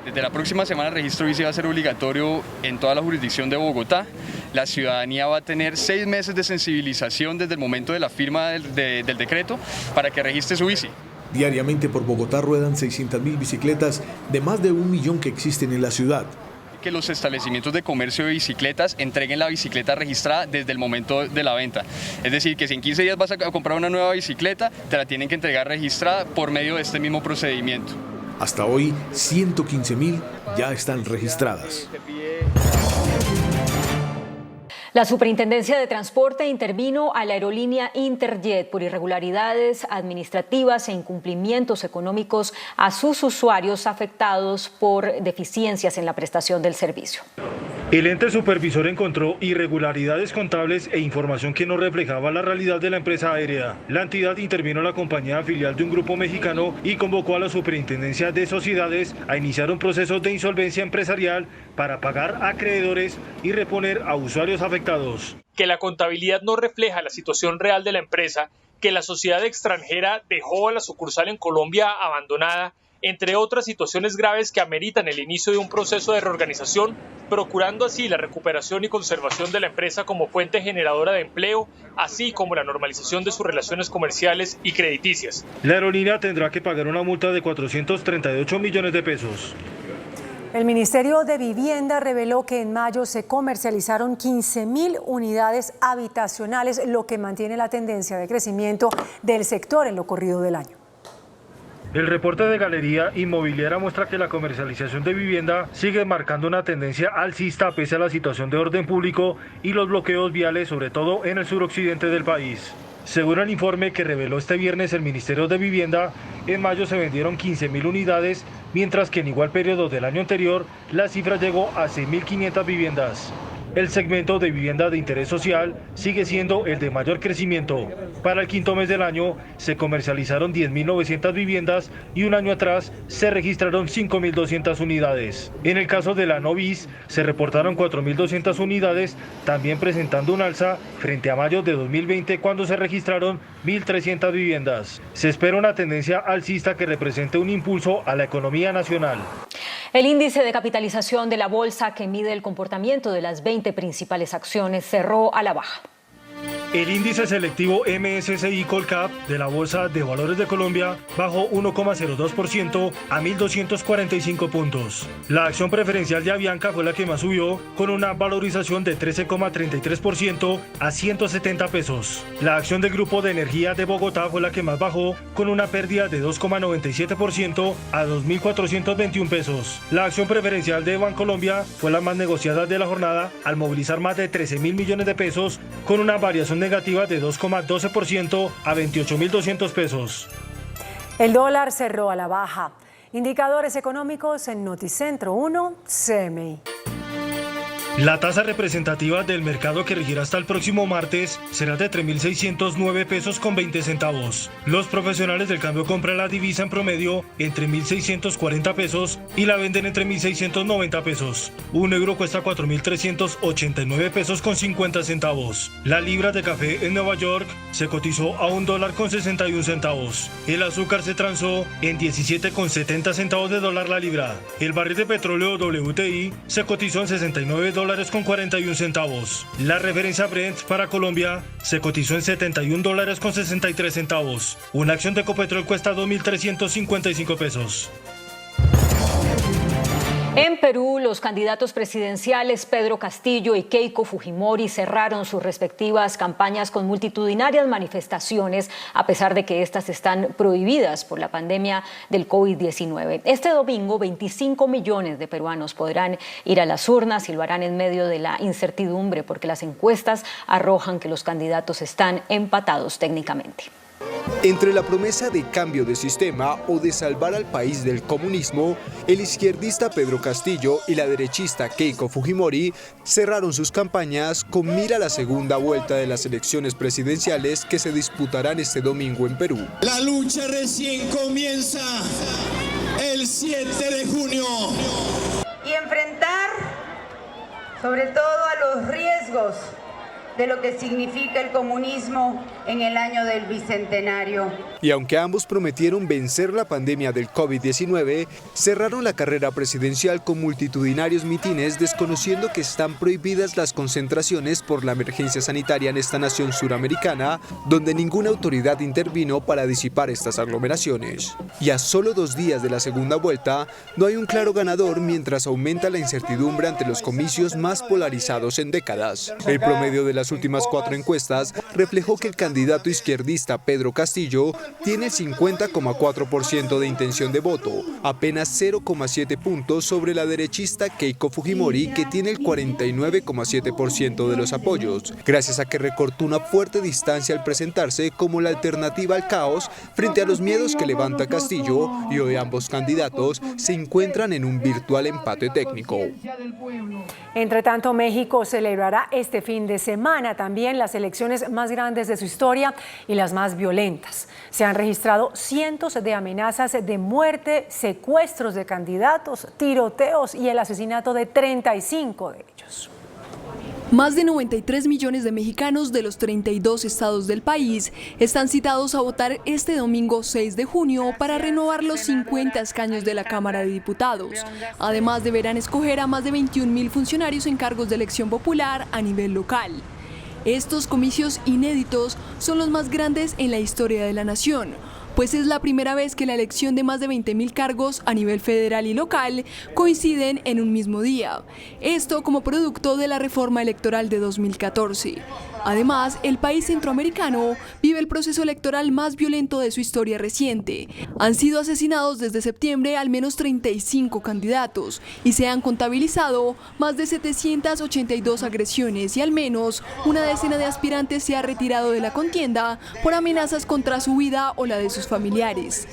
Desde la próxima semana el registro bici va a ser obligatorio en toda la jurisdicción de Bogotá. La ciudadanía va a tener 6 meses de sensibilización desde el momento de la firma del decreto para que registre su bici.
Diariamente por Bogotá ruedan 600.000 bicicletas de más de 1 millón que existen en la ciudad.
Que los establecimientos de comercio de bicicletas entreguen la bicicleta registrada desde el momento de la venta. Es decir, que si en 15 días vas a comprar una nueva bicicleta, te la tienen que entregar registrada por medio de este mismo procedimiento.
Hasta hoy, 115.000 ya están registradas.
La Superintendencia de Transporte intervino a la aerolínea Interjet por irregularidades administrativas e incumplimientos económicos a sus usuarios afectados por deficiencias en la prestación del servicio.
El ente supervisor encontró irregularidades contables e información que no reflejaba la realidad de la empresa aérea. La entidad intervino a la compañía filial de un grupo mexicano y convocó a la Superintendencia de Sociedades a iniciar un proceso de insolvencia empresarial para pagar a acreedores y reponer a usuarios afectados.
Que la contabilidad no refleja la situación real de la empresa, que la sociedad extranjera dejó a la sucursal en Colombia abandonada entre otras situaciones graves que ameritan el inicio de un proceso de reorganización, procurando así la recuperación y conservación de la empresa como fuente generadora de empleo, así como la normalización de sus relaciones comerciales y crediticias.
La aerolínea tendrá que pagar una multa de 438 millones de pesos.
El Ministerio de Vivienda reveló que en mayo se comercializaron 15.000 unidades habitacionales, lo que mantiene la tendencia de crecimiento del sector en lo corrido del año.
El reporte de Galería Inmobiliaria muestra que la comercialización de vivienda sigue marcando una tendencia alcista pese a la situación de orden público y los bloqueos viales, sobre todo en el suroccidente del país. Según el informe que reveló este viernes el Ministerio de Vivienda, en mayo se vendieron 15.000 unidades, mientras que en igual periodo del año anterior la cifra llegó a 6.500 viviendas. El segmento de vivienda de interés social sigue siendo el de mayor crecimiento. Para el quinto mes del año se comercializaron 10.900 viviendas y un año atrás se registraron 5.200 unidades. En el caso de la Novis se reportaron 4.200 unidades, también presentando un alza frente a mayo de 2020 cuando se registraron 1.300 viviendas. Se espera una tendencia alcista que represente un impulso a la economía nacional.
El índice de capitalización de la bolsa que mide el comportamiento de las 20 principales acciones cerró a la baja.
El índice selectivo MSCI Colcap de la Bolsa de Valores de Colombia bajó 1,02% a 1.245 puntos. La acción preferencial de Avianca fue la que más subió, con una valorización de 13,33% a 170 pesos. La acción del Grupo de Energía de Bogotá fue la que más bajó, con una pérdida de 2,97% a 2.421 pesos. La acción preferencial de Bancolombia fue la más negociada de la jornada, al movilizar más de 13.000 millones de pesos, con una variación negativa de 2,12% a 28.200 pesos.
El dólar cerró a la baja. Indicadores económicos en Noticentro 1, CMI.
La tasa representativa del mercado que regirá hasta el próximo martes será de 3.609 pesos con 20 centavos. Los profesionales del cambio compran la divisa en promedio entre 1.640 pesos y la venden entre 1.690 pesos. Un euro cuesta 4.389 pesos con 50 centavos. La libra de café en Nueva York se cotizó a $1.61. El azúcar se transó en 17,70 centavos de dólar la libra. El barril de petróleo WTI se cotizó en $69,41. La referencia Brent para Colombia se cotizó en $71,63. Una acción de Ecopetrol cuesta 2.355 pesos.
En Perú, los candidatos presidenciales Pedro Castillo y Keiko Fujimori cerraron sus respectivas campañas con multitudinarias manifestaciones, a pesar de que estas están prohibidas por la pandemia del COVID-19. Este domingo, 25 millones de peruanos podrán ir a las urnas y lo harán en medio de la incertidumbre, porque las encuestas arrojan que los candidatos están empatados técnicamente.
Entre la promesa de cambio de sistema o de salvar al país del comunismo, el izquierdista Pedro Castillo y la derechista Keiko Fujimori cerraron sus campañas con mira a la segunda vuelta de las elecciones presidenciales que se disputarán este domingo en Perú.
La lucha recién comienza el 7 de junio.
Y enfrentar sobre todo a los riesgos de lo que significa el comunismo en el año del bicentenario.
Y aunque ambos prometieron vencer la pandemia del COVID-19, cerraron la carrera presidencial con multitudinarios mitines, desconociendo que están prohibidas las concentraciones por la emergencia sanitaria en esta nación suramericana, donde ninguna autoridad intervino para disipar estas aglomeraciones. Y a solo 2 días de la segunda vuelta, no hay un claro ganador, mientras aumenta la incertidumbre ante los comicios más polarizados en décadas. El promedio de las últimas 4 encuestas reflejó que el candidato izquierdista Pedro Castillo tiene el 50,4% de intención de voto, apenas 0,7 puntos sobre la derechista Keiko Fujimori, que tiene el 49,7% de los apoyos, gracias a que recortó una fuerte distancia al presentarse como la alternativa al caos frente a los miedos que levanta Castillo, y hoy ambos candidatos se encuentran en un virtual empate técnico.
Entre tanto, México celebrará este fin de semana también las elecciones más grandes de su historia y las más violentas. Se han registrado cientos de amenazas de muerte, secuestros de candidatos, tiroteos y el asesinato de 35 de ellos.
Más de 93 millones de mexicanos de los 32 estados del país están citados a votar este domingo 6 de junio para renovar los 50 escaños de la Cámara de Diputados. Además, deberán escoger a más de 21.000 funcionarios en cargos de elección popular a nivel local. Estos comicios inéditos son los más grandes en la historia de la nación, pues es la primera vez que la elección de más de 20.000 cargos a nivel federal y local coinciden en un mismo día. Esto como producto de la reforma electoral de 2014. Además, el país centroamericano vive el proceso electoral más violento de su historia reciente. Han sido asesinados desde septiembre al menos 35 candidatos y se han contabilizado más de 782 agresiones y al menos una decena de aspirantes se ha retirado de la contienda por amenazas contra su vida o la de sus familiares.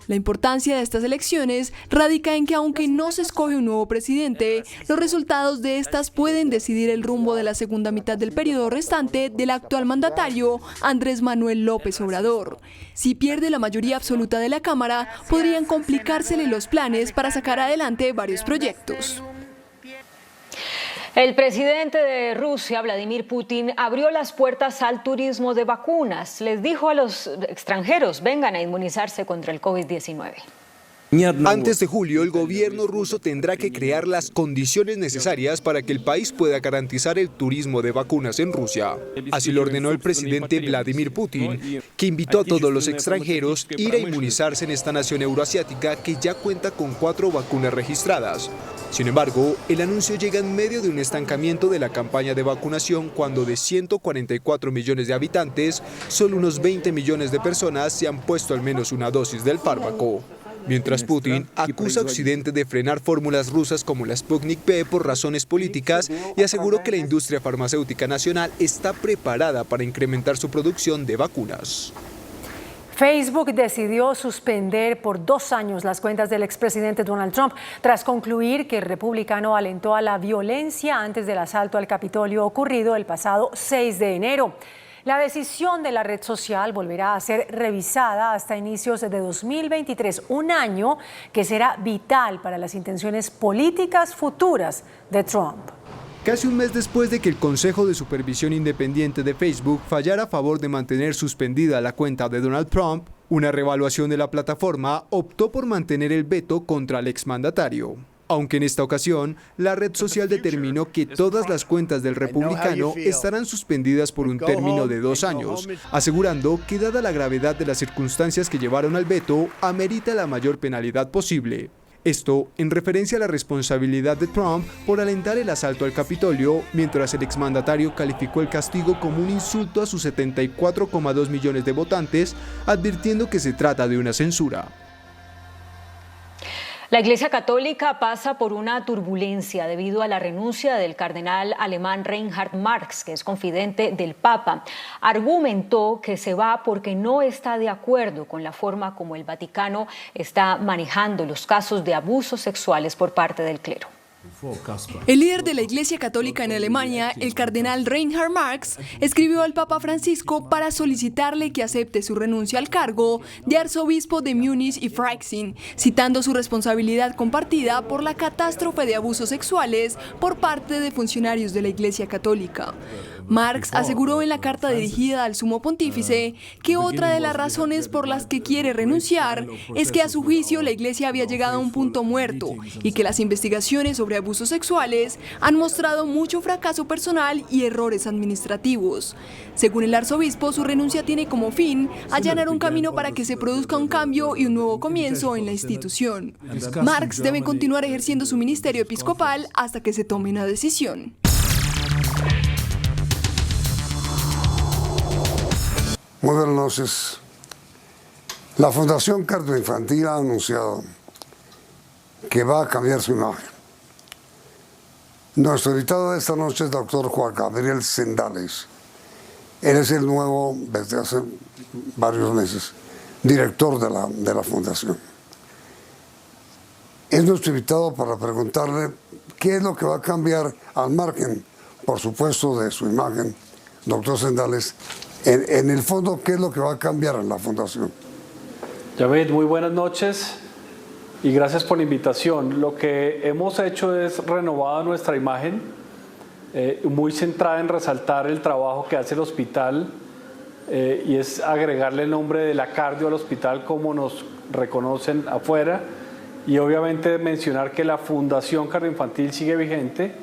La importancia de estas elecciones radica en que aunque no se escoge un nuevo presidente, los resultados de estas pueden decidir el rumbo de la segunda mitad del periodo restante del actual mandatario Andrés Manuel López Obrador. Si pierde la mayoría absoluta de la Cámara, podrían complicársele los planes para sacar adelante varios proyectos.
El presidente de Rusia, Vladimir Putin, abrió las puertas al turismo de vacunas. Les dijo a los extranjeros, vengan a inmunizarse contra el COVID-19.
Antes de julio, el gobierno ruso tendrá que crear las condiciones necesarias para que el país pueda garantizar el turismo de vacunas en Rusia. Así lo ordenó el presidente Vladimir Putin, que invitó a todos los extranjeros a ir a inmunizarse en esta nación euroasiática que ya cuenta con 4 vacunas registradas. Sin embargo, el anuncio llega en medio de un estancamiento de la campaña de vacunación cuando de 144 millones de habitantes, solo unos 20 millones de personas se han puesto al menos una dosis del fármaco. Mientras Putin acusa a Occidente de frenar fórmulas rusas como la Sputnik V por razones políticas y aseguró que la industria farmacéutica nacional está preparada para incrementar su producción de vacunas.
Facebook decidió suspender por 2 años las cuentas del expresidente Donald Trump tras concluir que el republicano alentó a la violencia antes del asalto al Capitolio ocurrido el pasado 6 de enero. La decisión de la red social volverá a ser revisada hasta inicios de 2023, un año que será vital para las intenciones políticas futuras de Trump.
Casi un mes después de que el Consejo de Supervisión Independiente de Facebook fallara a favor de mantener suspendida la cuenta de Donald Trump, una reevaluación de la plataforma optó por mantener el veto contra el exmandatario. Aunque en esta ocasión, la red social determinó que todas las cuentas del republicano estarán suspendidas por un término de 2 años, asegurando que dada la gravedad de las circunstancias que llevaron al veto, amerita la mayor penalidad posible. Esto en referencia a la responsabilidad de Trump por alentar el asalto al Capitolio, mientras el exmandatario calificó el castigo como un insulto a sus 74,2 millones de votantes, advirtiendo que se trata de una censura.
La Iglesia Católica pasa por una turbulencia debido a la renuncia del cardenal alemán Reinhard Marx, que es confidente del Papa. Argumentó que se va porque no está de acuerdo con la forma como el Vaticano está manejando los casos de abusos sexuales por parte del clero.
El líder de la Iglesia Católica en Alemania, el cardenal Reinhard Marx, escribió al Papa Francisco para solicitarle que acepte su renuncia al cargo de arzobispo de Múnich y Freising, citando su responsabilidad compartida por la catástrofe de abusos sexuales por parte de funcionarios de la Iglesia Católica. Marx aseguró en la carta dirigida al Sumo Pontífice que otra de las razones por las que quiere renunciar es que a su juicio la Iglesia había llegado a un punto muerto y que las investigaciones sobre abusos sexuales han mostrado mucho fracaso personal y errores administrativos. Según el arzobispo, su renuncia tiene como fin allanar un camino para que se produzca un cambio y un nuevo comienzo en la institución. Marx debe continuar ejerciendo su ministerio episcopal hasta que se tome una decisión.
Muy buenas noches. La Fundación Cardioinfantil ha anunciado que va a cambiar su imagen. Nuestro invitado de esta noche es el doctor Juan Gabriel Sendales. Él es el nuevo, desde hace varios meses, director de la Fundación. Es nuestro invitado para preguntarle qué es lo que va a cambiar al margen, por supuesto, de su imagen, doctor Sendales. En el fondo, ¿qué es lo que va a cambiar en la Fundación?
Javed, muy buenas noches y gracias por la invitación. Lo que hemos hecho es renovar nuestra imagen. muy centrada en resaltar el trabajo que hace el hospital y es agregarle el nombre de la cardio al hospital como nos reconocen afuera, y obviamente mencionar que la Fundación Cardioinfantil sigue vigente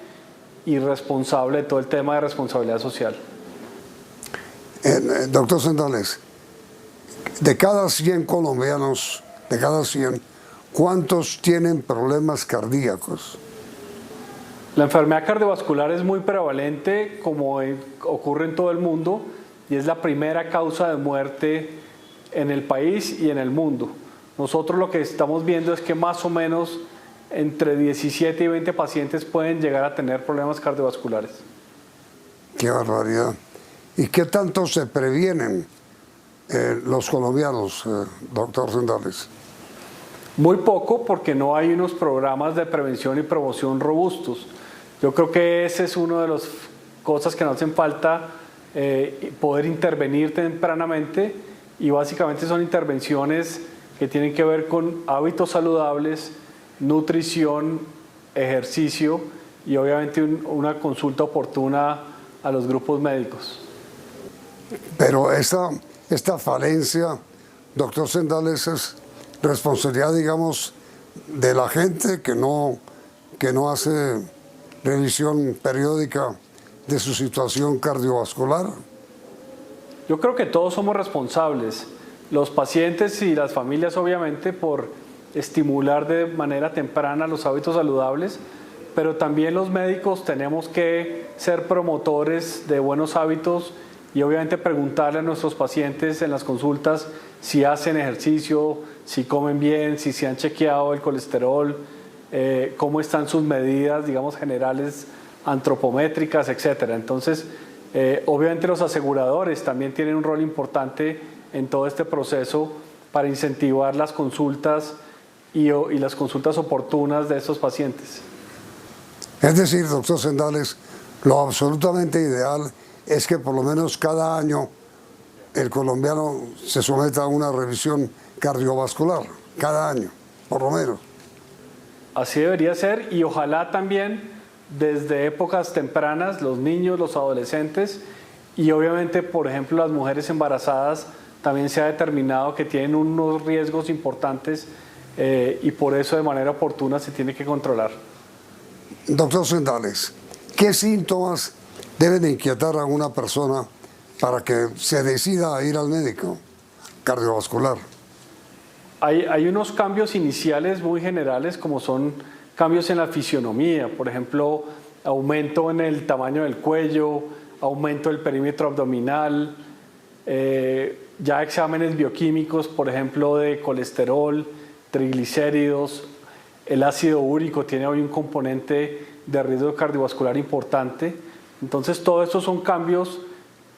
y responsable de todo el tema de responsabilidad social.
Doctor Sendales, de cada 100 colombianos, de cada 100, ¿cuántos tienen problemas cardíacos?
La enfermedad cardiovascular es muy prevalente, como ocurre en todo el mundo, y es la primera causa de muerte en el país y en el mundo. Nosotros lo que estamos viendo es que más o menos entre 17 y 20 pacientes pueden llegar a tener problemas cardiovasculares.
¡Qué barbaridad! ¿Y qué tanto se previenen los colombianos, doctor Sendales?
Muy poco, porque no hay unos programas de prevención y promoción robustos. Yo creo que esa es una de las cosas que nos hacen falta, poder intervenir tempranamente, y básicamente son intervenciones que tienen que ver con hábitos saludables, nutrición, ejercicio y obviamente una consulta oportuna a los grupos médicos.
Pero esta falencia, doctor Sendales, es responsabilidad, digamos, de la gente que no hace revisión periódica de su situación cardiovascular.
Yo creo que todos somos responsables, los pacientes y las familias obviamente, por estimular de manera temprana los hábitos saludables, pero también los médicos tenemos que ser promotores de buenos hábitos y obviamente preguntarle a nuestros pacientes en las consultas si hacen ejercicio, si comen bien, si se han chequeado el colesterol, cómo están sus medidas, digamos, generales antropométricas, etc. Entonces, obviamente los aseguradores también tienen un rol importante en todo este proceso para incentivar las consultas y las consultas oportunas de estos pacientes.
Es decir, doctor Sendales, lo absolutamente ideal es que por lo menos cada año el colombiano se someta a una revisión cardiovascular, cada año, por lo menos.
Así debería ser, y ojalá también desde épocas tempranas, los niños, los adolescentes y obviamente, por ejemplo, las mujeres embarazadas, también se ha determinado que tienen unos riesgos importantes y por eso de manera oportuna se tiene que controlar.
Doctor Sendales, ¿qué síntomas deben inquietar a una persona para que se decida a ir al médico cardiovascular?
Hay unos cambios iniciales muy generales, como son cambios en la fisionomía, por ejemplo, aumento en el tamaño del cuello, aumento del perímetro abdominal, ya exámenes bioquímicos, por ejemplo, de colesterol, triglicéridos, el ácido úrico tiene hoy un componente de riesgo cardiovascular importante. Entonces, todos estos son cambios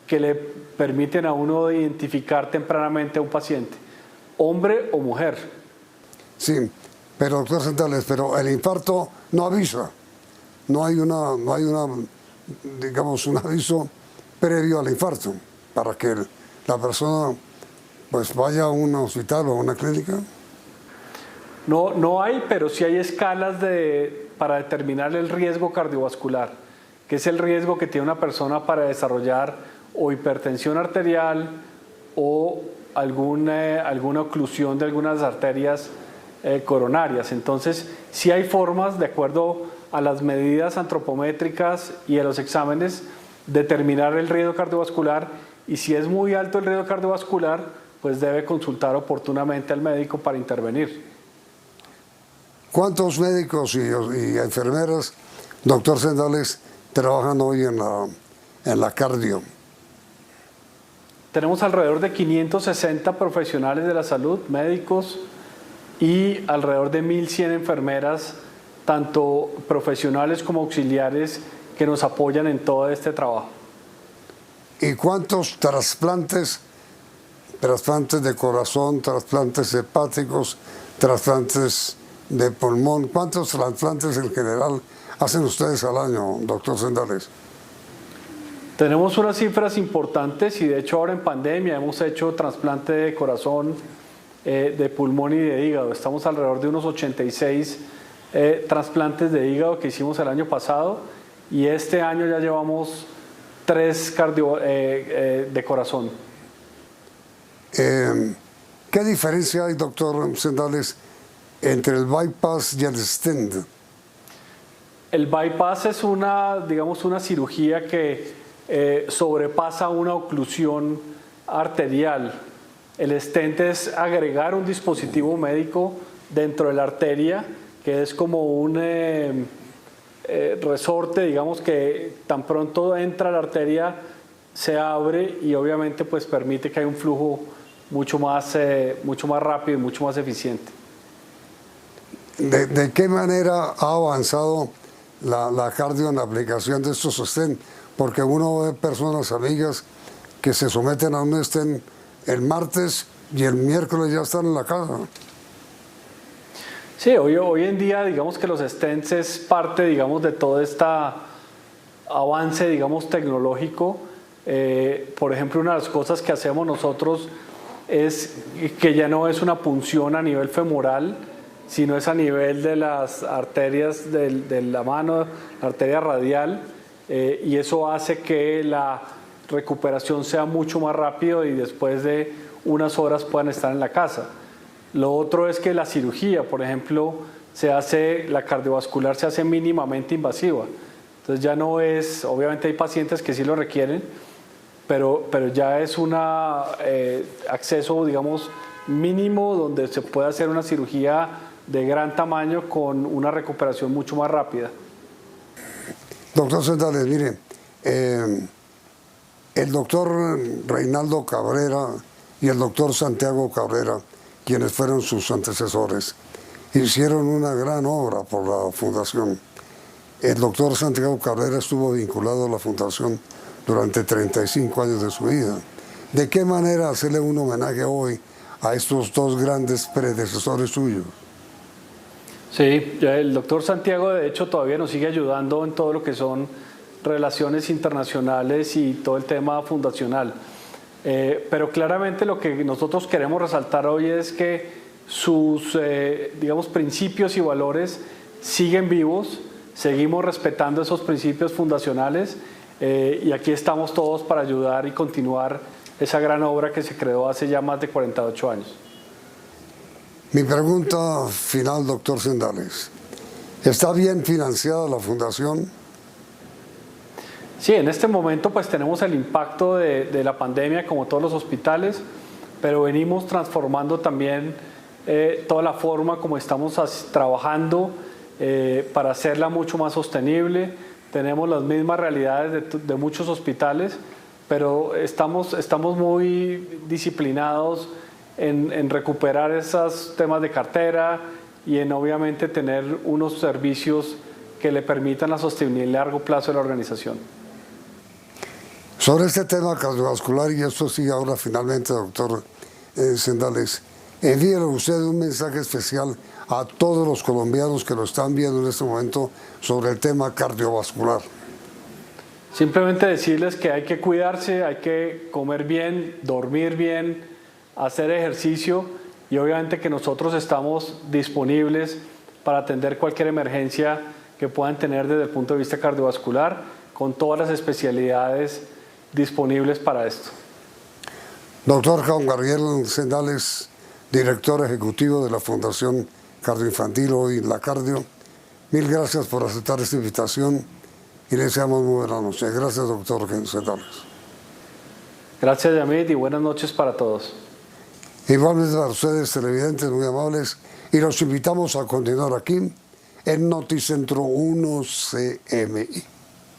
que le permiten a uno identificar tempranamente a un paciente, hombre o mujer.
Sí, pero doctor Sendales, pero el infarto no avisa, no hay digamos, un aviso previo al infarto para que la persona pues vaya a un hospital o a una clínica.
No hay, pero sí hay escalas para determinar el riesgo cardiovascular, que es el riesgo que tiene una persona para desarrollar o hipertensión arterial o alguna oclusión de algunas arterias coronarias. Entonces, sí hay formas, de acuerdo a las medidas antropométricas y a los exámenes, determinar el riesgo cardiovascular, y si es muy alto el riesgo cardiovascular, pues debe consultar oportunamente al médico para intervenir.
¿Cuántos médicos y enfermeras, doctor Sendales, trabajan hoy en la cardio?
Tenemos alrededor de 560 profesionales de la salud, médicos, y alrededor de 1.100 enfermeras, tanto profesionales como auxiliares, que nos apoyan en todo este trabajo.
¿Y cuántos trasplantes de corazón, trasplantes hepáticos, trasplantes de pulmón, cuántos trasplantes en general hacen ustedes al año, doctor Sendales?
Tenemos unas cifras importantes y de hecho ahora en pandemia hemos hecho trasplante de corazón, de pulmón y de hígado. Estamos alrededor de unos 86 trasplantes de hígado que hicimos el año pasado, y este año ya llevamos 3 de corazón.
¿Qué diferencia hay, doctor Sendales, entre el bypass y el stent?
El bypass es una cirugía que sobrepasa una oclusión arterial. El stent es agregar un dispositivo médico dentro de la arteria, que es como un resorte, digamos, que tan pronto entra la arteria se abre y obviamente pues permite que haya un flujo mucho más rápido y mucho más eficiente.
¿De qué manera ha avanzado la cardio en la aplicación de estos stent? Porque uno ve personas, amigas, que se someten a un stent el martes y el miércoles ya están en la casa.
Sí, hoy en día digamos que los stents es parte, digamos, de todo este avance, digamos, tecnológico. Por ejemplo, una de las cosas que hacemos nosotros es que ya no es una punción a nivel femoral, sino es a nivel de las arterias de la mano, la arteria radial, y eso hace que la recuperación sea mucho más rápido y después de unas horas puedan estar en la casa. Lo otro es que la cirugía, por ejemplo, la cardiovascular se hace mínimamente invasiva. Entonces ya no es, obviamente hay pacientes que sí lo requieren, pero ya es un acceso, digamos, mínimo donde se puede hacer una cirugía de gran tamaño con una recuperación mucho más rápida.
Doctor Sendales, mire, el doctor Reinaldo Cabrera y el doctor Santiago Cabrera, quienes fueron sus antecesores, hicieron una gran obra por la fundación. El doctor Santiago Cabrera estuvo vinculado a la fundación durante 35 años de su vida. ¿De qué manera hacerle un homenaje hoy a estos dos grandes predecesores suyos?
Sí, el doctor Santiago de hecho todavía nos sigue ayudando en todo lo que son relaciones internacionales y todo el tema fundacional. Pero claramente lo que nosotros queremos resaltar hoy es que sus digamos, principios y valores siguen vivos, seguimos respetando esos principios fundacionales y aquí estamos todos para ayudar y continuar esa gran obra que se creó hace ya más de 48 años.
Mi pregunta final, doctor Sendales, ¿está bien financiada la fundación?
Sí, en este momento pues tenemos el impacto de la pandemia como todos los hospitales, pero venimos transformando también toda la forma como estamos trabajando para hacerla mucho más sostenible. Tenemos las mismas realidades de muchos hospitales, pero estamos muy disciplinados en recuperar esos temas de cartera y en obviamente tener unos servicios que le permitan la sostenibilidad a largo plazo de la organización.
Sobre este tema cardiovascular, y esto sí ahora finalmente, doctor Sendales, envíele usted un mensaje especial a todos los colombianos que lo están viendo en este momento sobre el tema cardiovascular.
Simplemente decirles que hay que cuidarse, hay que comer bien, dormir bien, hacer ejercicio y obviamente que nosotros estamos disponibles para atender cualquier emergencia que puedan tener desde el punto de vista cardiovascular, con todas las especialidades disponibles para esto.
Doctor Juan Gabriel Sendales, director ejecutivo de la Fundación Cardioinfantil, hoy La Cardio, mil gracias por aceptar esta invitación y le deseamos muy buenas noches. Gracias, doctor Sendales.
Gracias, Yamid, y buenas noches para todos.
Igualmente para ustedes, televidentes muy amables, y los invitamos a continuar aquí en Noticentro 1 CMI.